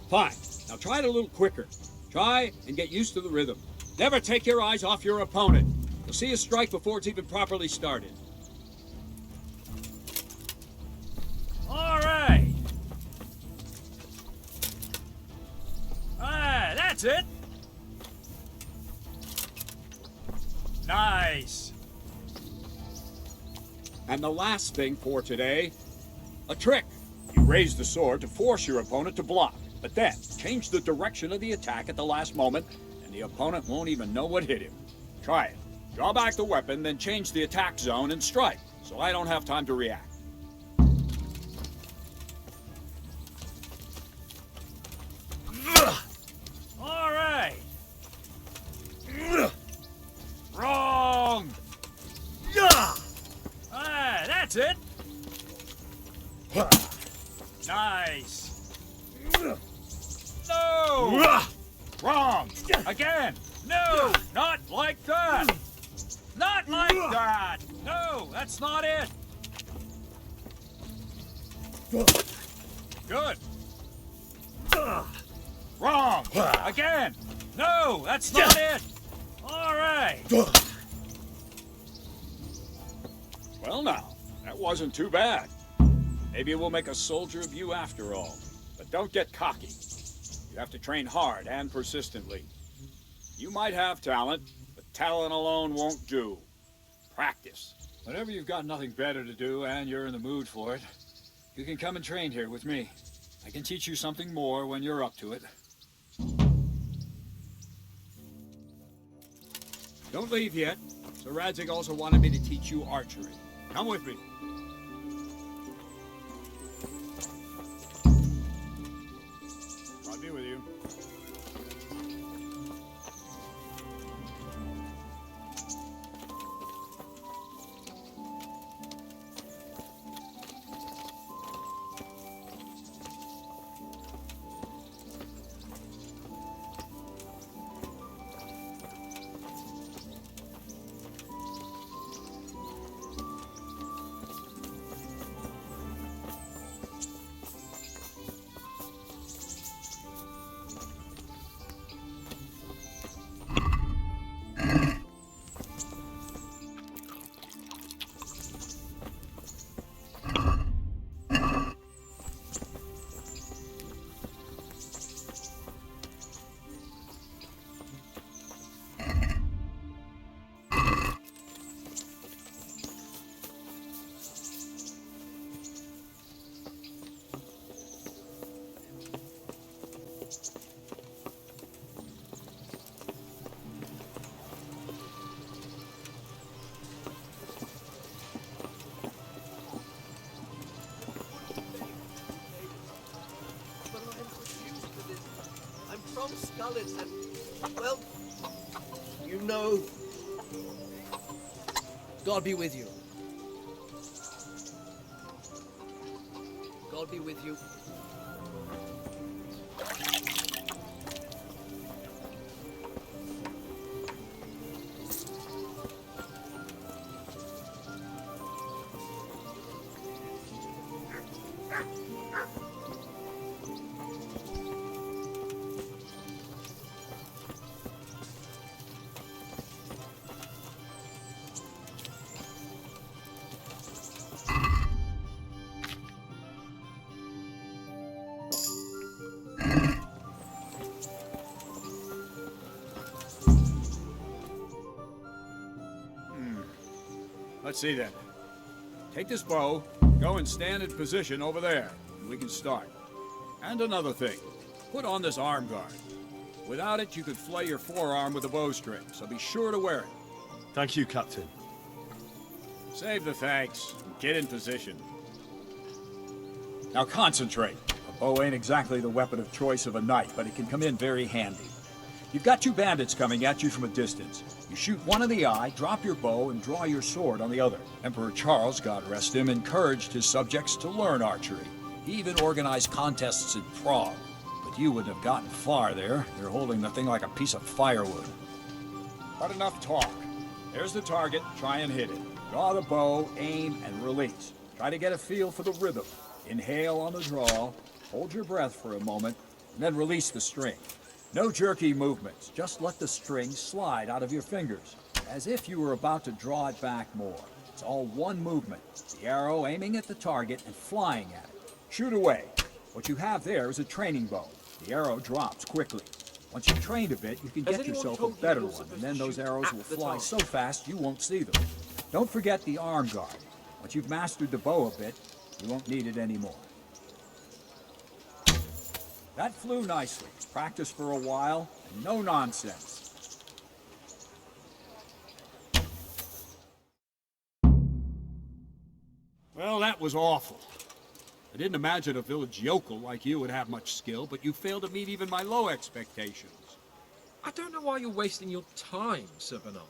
Fine. Now try it a little quicker. Try and get used to the rhythm. Never take your eyes off your opponent. You'll see a strike before it's even properly started. All right. Ah, that's it. Nice. And the last thing for today, a trick. You raise the sword to force your opponent to block, but then change the direction of the attack at the last moment, and the opponent won't even know what hit him. Try it. Draw back the weapon, then change the attack zone and strike, so I don't have time to react. All right. Wrong. Ah, that's it. Nice. No. Wrong. Again. No, not like that. Not like that. No, that's not it. Good. Wrong. Again. No, that's not it. All right. Well now, that wasn't too bad. Maybe we'll make a soldier of you after all. But don't get cocky. You have to train hard and persistently. You might have talent, but talent alone won't do. Practice. Whenever you've got nothing better to do and you're in the mood for it, you can come and train here with me. I can teach you something more when you're up to it. Don't leave yet. Sir Radzig also wanted me to teach you archery. Come with me. I'll be with you. From Scullets and, well, you know. God be with you. God be with you. Let's see then. Take this bow, go and stand in position over there, and we can start. And another thing, put on this arm guard. Without it, you could flay your forearm with a bowstring, so be sure to wear it. Thank you, Captain. Save the thanks, and get in position. Now concentrate. A bow ain't exactly the weapon of choice of a knight, but it can come in very handy. You've got two bandits coming at you from a distance. You shoot one in the eye, drop your bow, and draw your sword on the other. Emperor Charles, God rest him, encouraged his subjects to learn archery. He even organized contests in Prague. But you wouldn't have gotten far there. You're holding the thing like a piece of firewood. But enough talk. There's the target. Try and hit it. Draw the bow, aim, and release. Try to get a feel for the rhythm. Inhale on the draw, hold your breath for a moment, and then release the string. No jerky movements, just let the string slide out of your fingers, as if you were about to draw it back more. It's all one movement, the arrow aiming at the target and flying at it. Shoot away. What you have there is a training bow. The arrow drops quickly. Once you've trained a bit, you can get yourself a better one, and then those arrows will fly so fast you won't see them. Don't forget the arm guard. Once you've mastered the bow a bit, you won't need it anymore. That flew nicely. Practice for a while, and no nonsense. Well, that was awful. I didn't imagine a village yokel like you would have much skill, but you failed to meet even my low expectations. I don't know why you're wasting your time, Sir Bernard.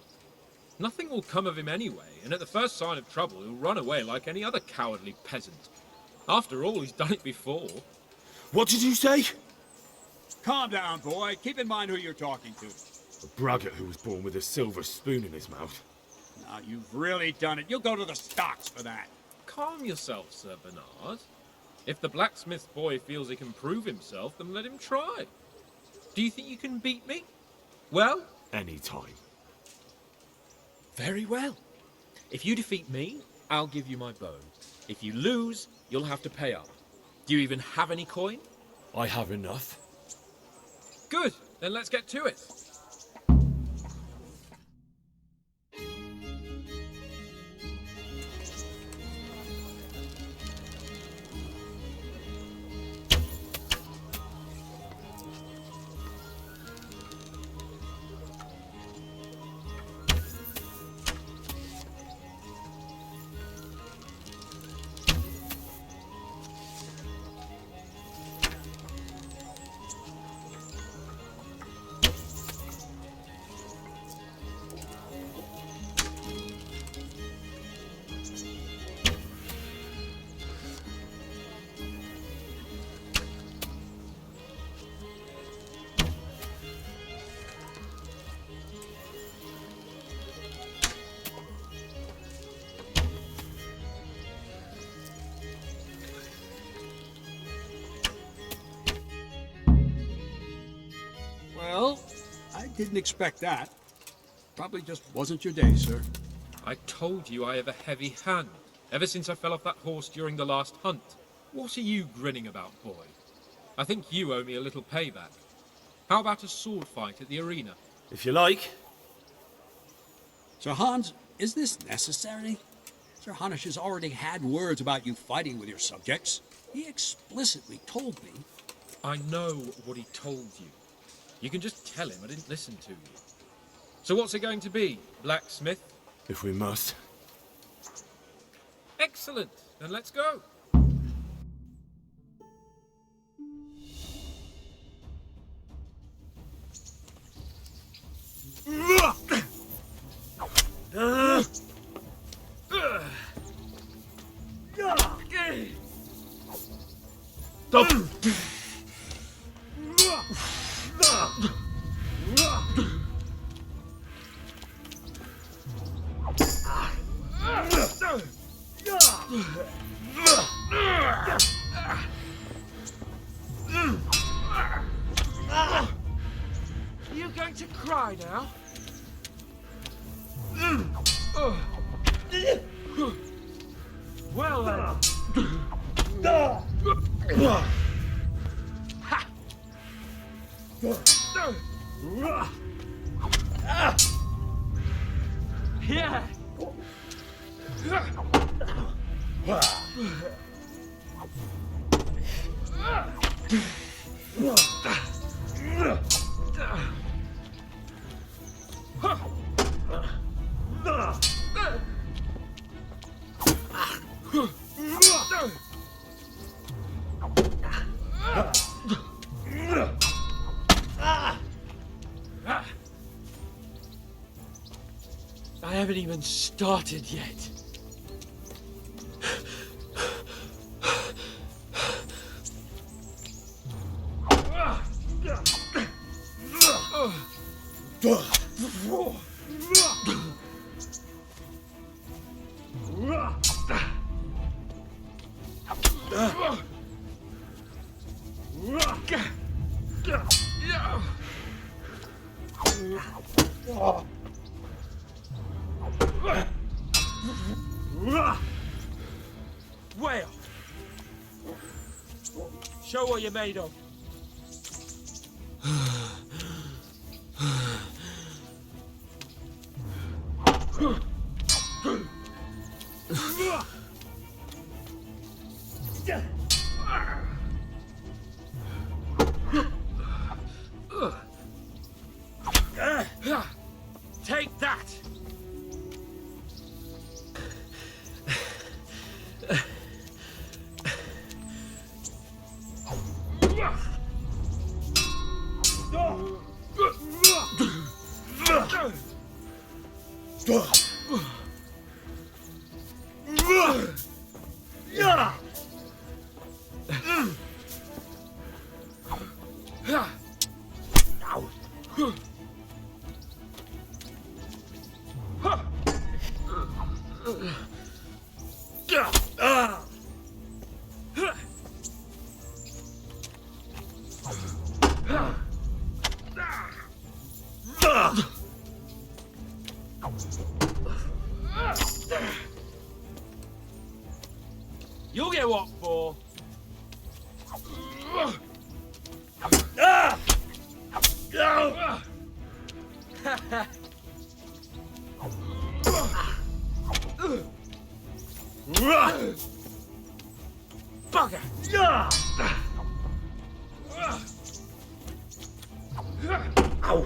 Nothing will come of him anyway, and at the first sign of trouble, he'll run away like any other cowardly peasant. After all, he's done it before. What did you say? Calm down, boy. Keep in mind who you're talking to. A braggart who was born with a silver spoon in his mouth. Now, you've really done it. You'll go to the stocks for that. Calm yourself, Sir Bernard. If the blacksmith boy feels he can prove himself, then let him try. Do you think you can beat me? Well? Any time. Very well. If you defeat me, I'll give you my bow. If you lose, you'll have to pay up. Do you even have any coin? I have enough. Good, then let's get to it. Well, I didn't expect that. Probably just wasn't your day, sir. I told you I have a heavy hand, ever since I fell off that horse during the last hunt. What are you grinning about, boy? I think you owe me a little payback. How about a sword fight at the arena? If you like. Sir Hans, is this necessary? Sir Hanush has already had words about you fighting with your subjects. He explicitly told me. I know what he told you. You can just tell him I didn't listen to you. So what's it going to be, blacksmith? If we must. Excellent, then let's go. Are you going to cry now? Well then. Yeah. I haven't even started yet. Well, show what you're made of. Take that! Ow!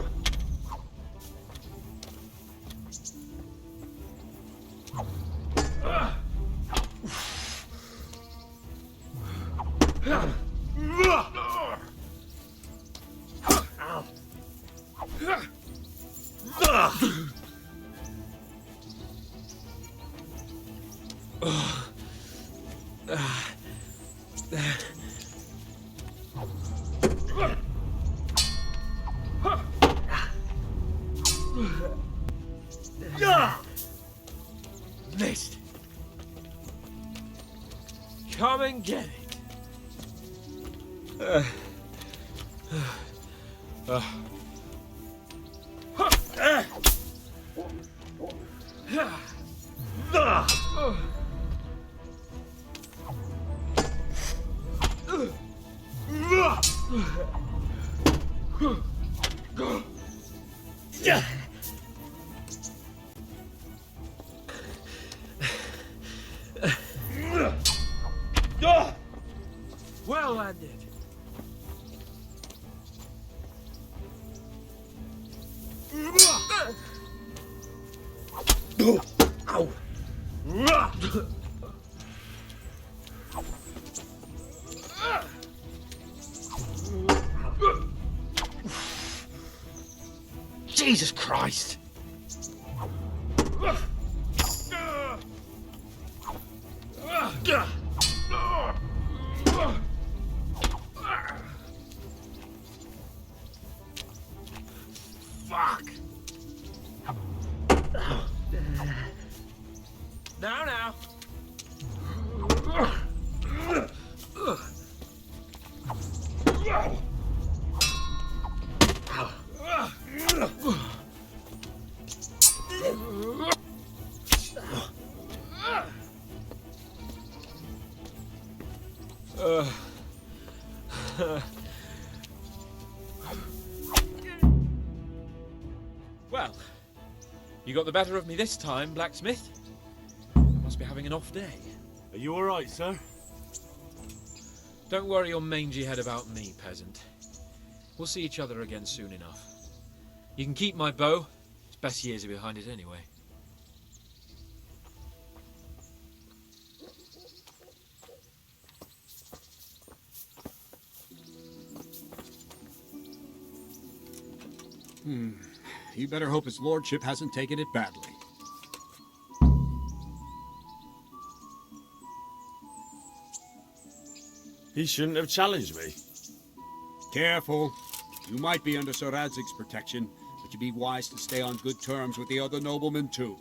Missed. Come and get it. Well landed. Ow! Jesus Christ! Fuck! Now. Well, you got the better of me this time, blacksmith. You must be having an off day. Are you all right, sir? Don't worry your mangy head about me, peasant. We'll see each other again soon enough. You can keep my bow. Its best years are behind it anyway. You better hope his lordship hasn't taken it badly. He shouldn't have challenged me. Careful. You might be under Sir Radzig's protection, but you'd be wise to stay on good terms with the other noblemen too.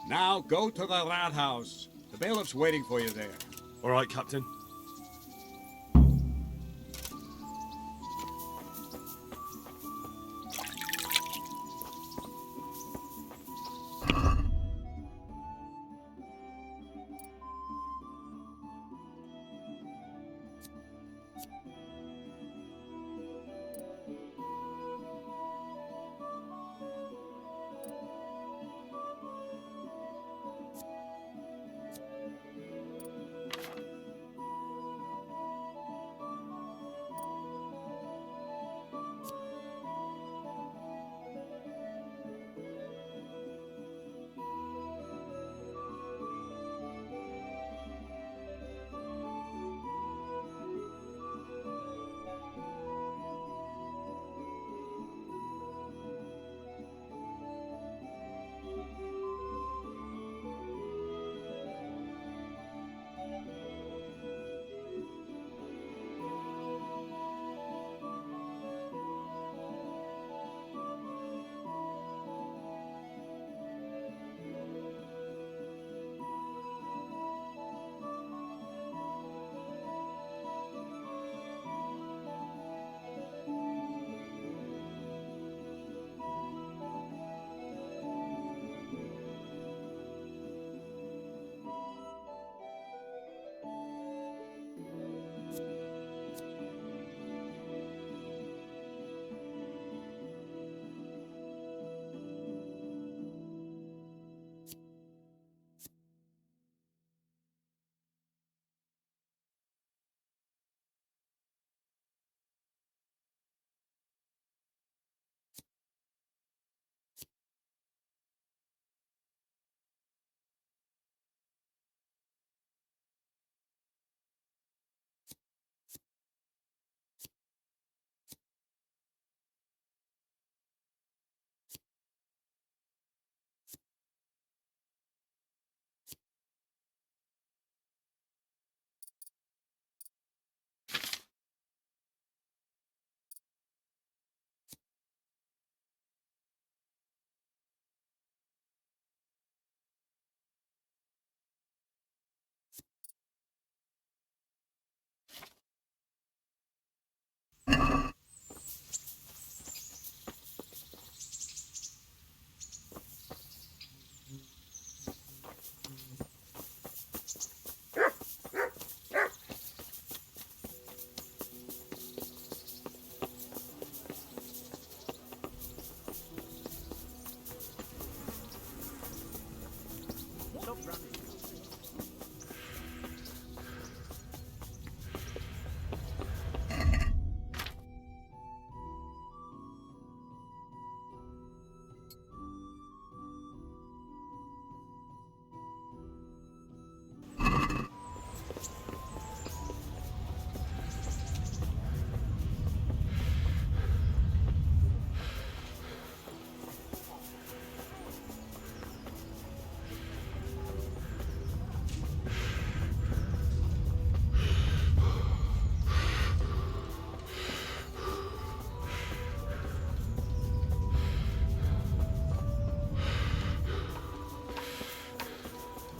Now go to the rat house. The bailiff's waiting for you there. All right, Captain.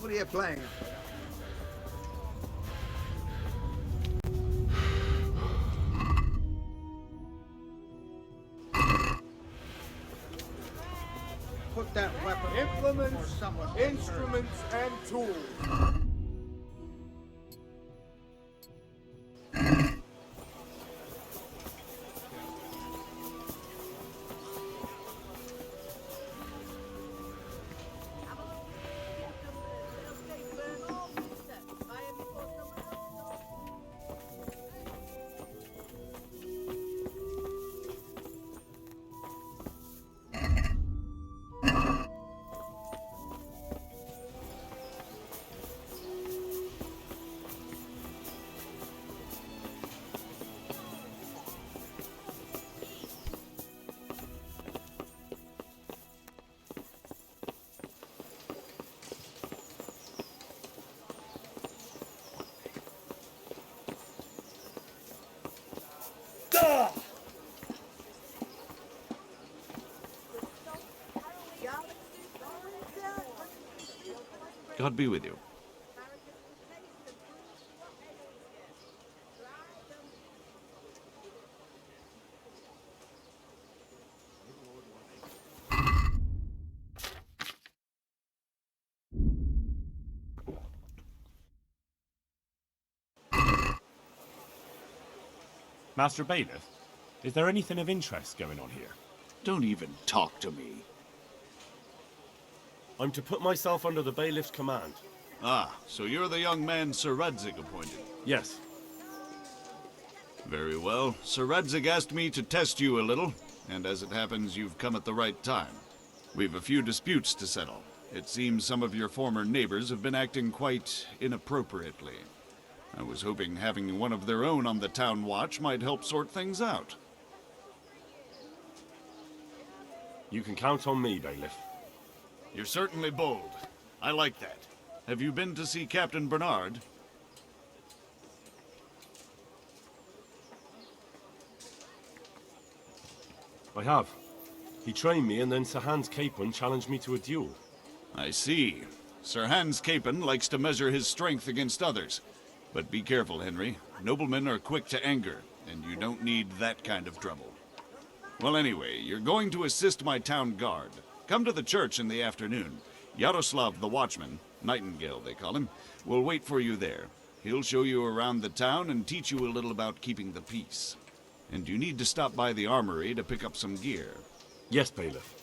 What are you playing? Put that weapon Implements, or someone instruments, and tools. God be with you. Master Bailiff, is there anything of interest going on here? Don't even talk to me. I'm to put myself under the bailiff's command. Ah, so you're the young man Sir Radzig appointed? Yes. Very well. Sir Radzig asked me to test you a little, and as it happens, you've come at the right time. We've a few disputes to settle. It seems some of your former neighbors have been acting quite inappropriately. I was hoping having one of their own on the town watch might help sort things out. You can count on me, Bailiff. You're certainly bold. I like that. Have you been to see Captain Bernard? I have. He trained me and then Sir Hans Capon challenged me to a duel. I see. Sir Hans Capon likes to measure his strength against others. But be careful, Henry. Noblemen are quick to anger, and you don't need that kind of trouble. Well, anyway, you're going to assist my town guard. Come to the church in the afternoon. Yaroslav the watchman, Nightingale they call him, will wait for you there. He'll show you around the town and teach you a little about keeping the peace. And you need to stop by the armory to pick up some gear. Yes, Bailiff.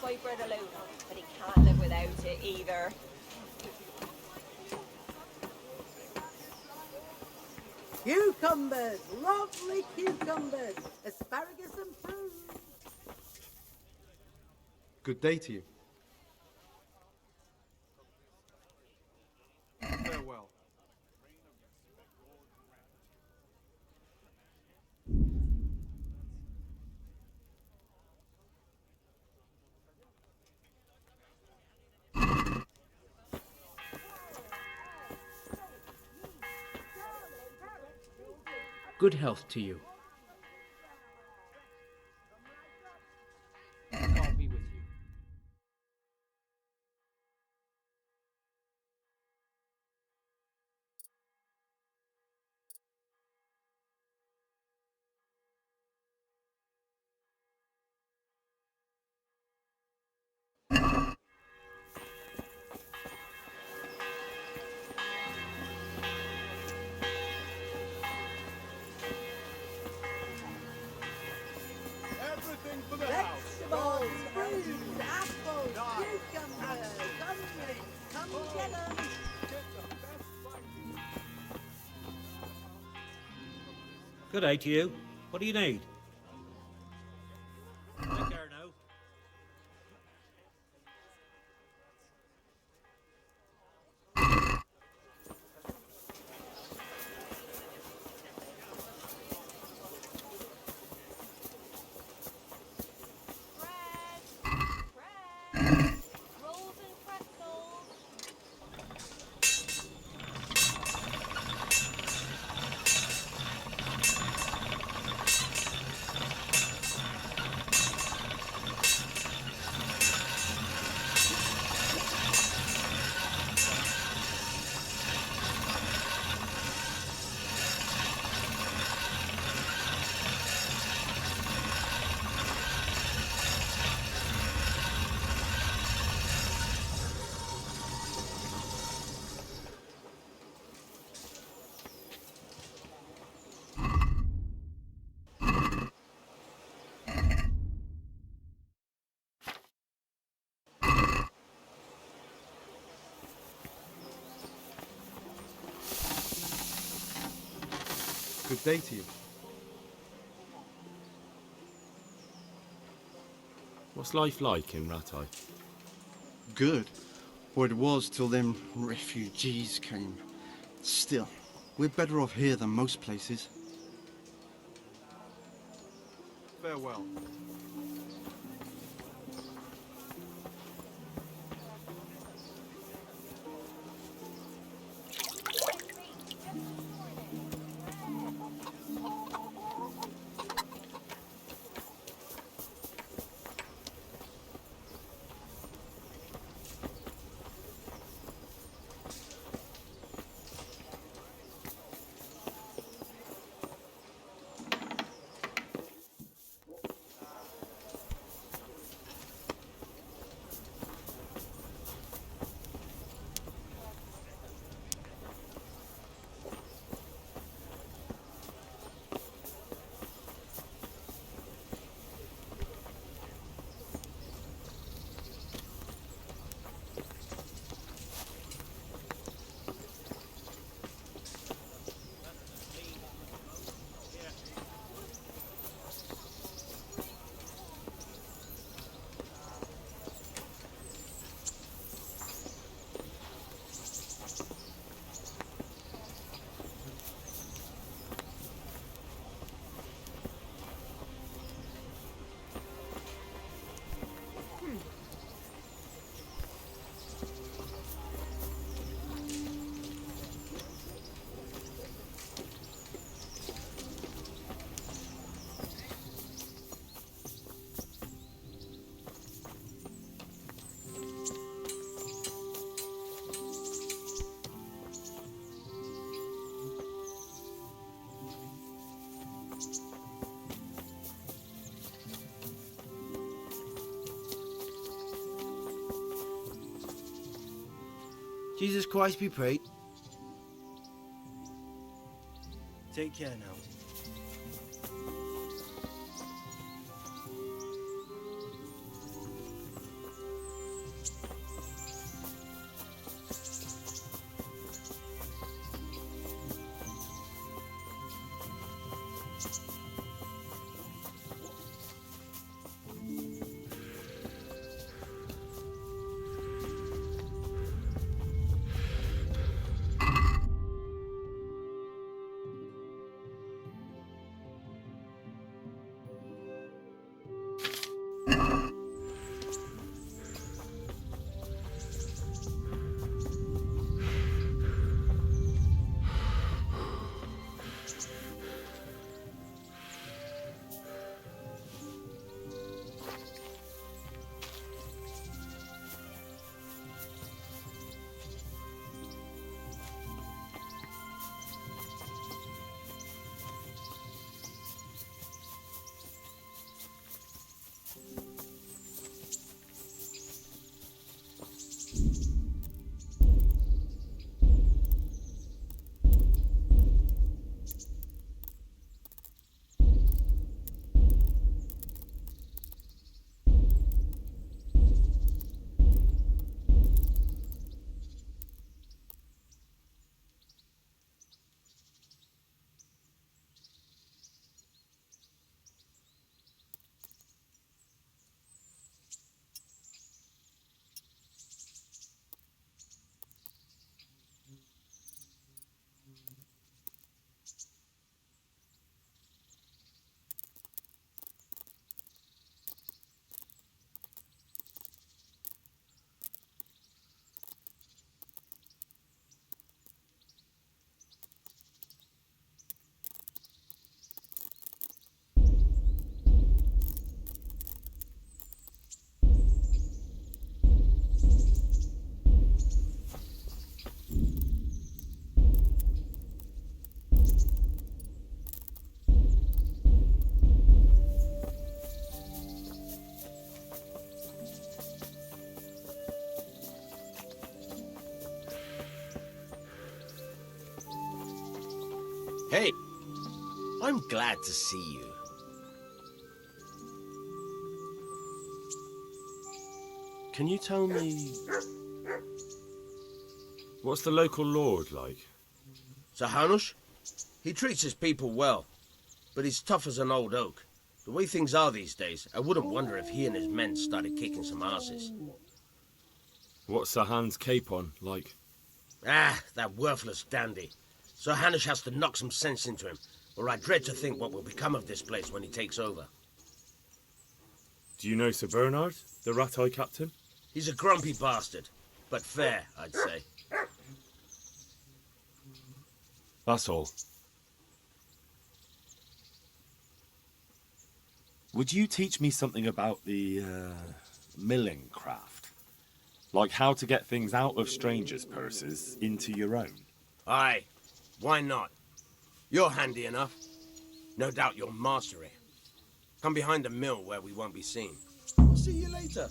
By bread alone, but he can't live without it either. Cucumbers, lovely cucumbers, asparagus and fruit. Good day to you. Farewell. Good health to you. God be with you. Everything for the house. Vegetables, fruit, apples, cucumbers, onions, come get 'em. Good day to you. What do you need? Take care now. Good day to you. What's life like in Rattay? Good. Or it was till them refugees came. Still, we're better off here than most places. Farewell. Jesus Christ be praised. Take care now. Hey, I'm glad to see you. Can you tell me... What's the local lord like? Sir Hanush? He treats his people well, but he's tough as an old oak. The way things are these days, I wouldn't wonder if he and his men started kicking some asses. What's Sirhan's capon like? Ah, that worthless dandy. Sir Hanush has to knock some sense into him, or I dread to think what will become of this place when he takes over. Do you know Sir Bernard, the Rattay captain? He's a grumpy bastard, but fair, I'd say. That's all. Would you teach me something about the, milling craft? Like how to get things out of strangers' purses into your own? Aye, why not? You're handy enough. No doubt you'll master it. Come behind the mill where we won't be seen. I'll see you later.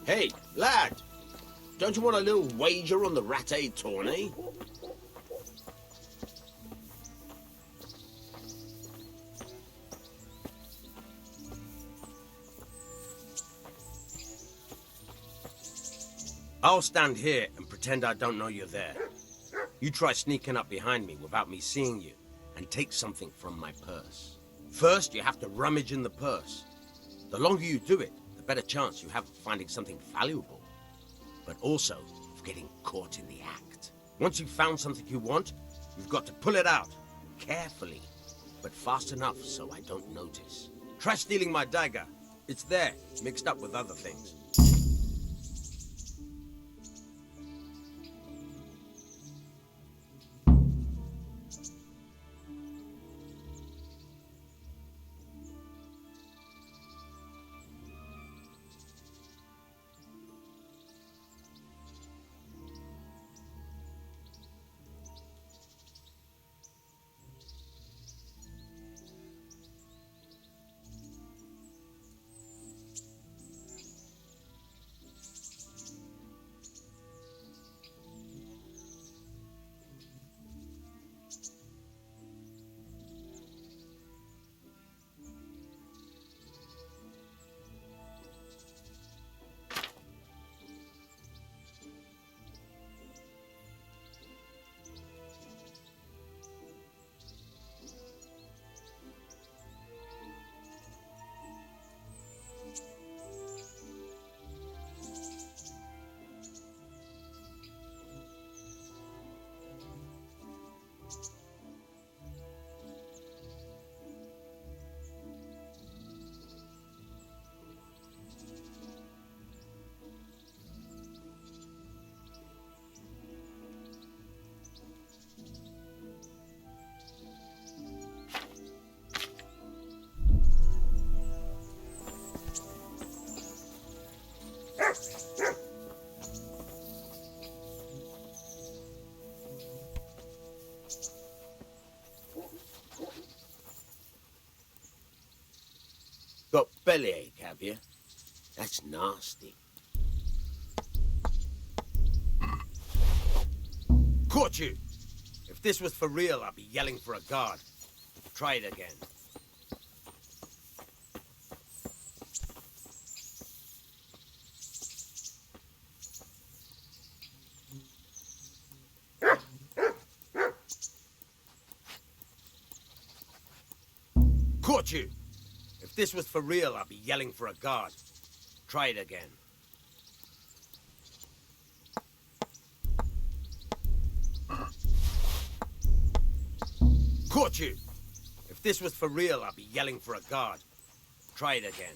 Hey, lad! Don't you want a little wager on the Rattay Tourney? I'll stand here and pretend I don't know you're there. You try sneaking up behind me without me seeing you, and take something from my purse. First, you have to rummage in the purse. The longer you do it, the better chance you have of finding something valuable, but also of getting caught in the act. Once you've found something you want, you've got to pull it out, carefully, but fast enough so I don't notice. Try stealing my dagger. It's there, mixed up with other things. Got bellyache, have you? That's nasty. Caught you! If this was for real, I'd be yelling for a guard. Try it again. Caught you! If this was for real, I'd be yelling for a guard. Try it again. Caught you! If this was for real, I'd be yelling for a guard. Try it again.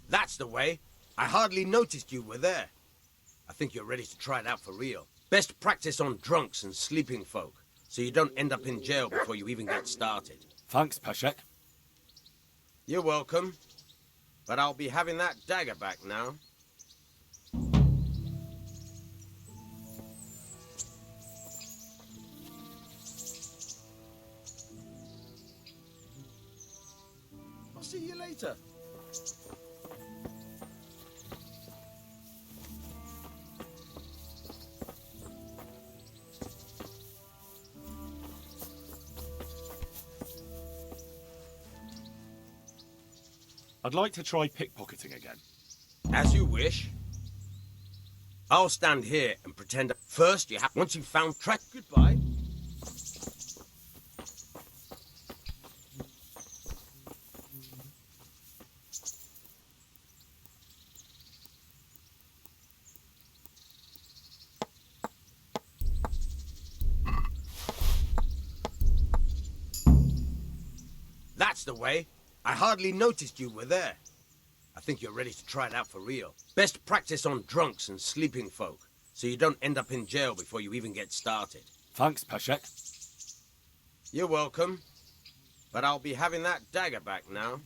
That's the way. I hardly noticed you were there. I think you're ready to try it out for real. Best practice on drunks and sleeping folk, so you don't end up in jail before you even get started. Thanks, Peshek. You're welcome. But I'll be having that dagger back now. I'll see you later. I'd like to try pickpocketing again. As you wish. I'll stand here and pretend. First, you have. Once you've found track. Goodbye. That's the way. I hardly noticed you were there. I think you're ready to try it out for real. Best practice on drunks and sleeping folk, so you don't end up in jail before you even get started. Thanks, Peshek. You're welcome. But I'll be having that dagger back now.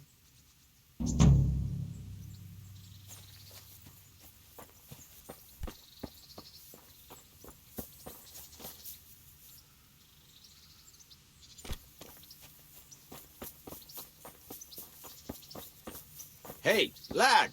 Hey, lad!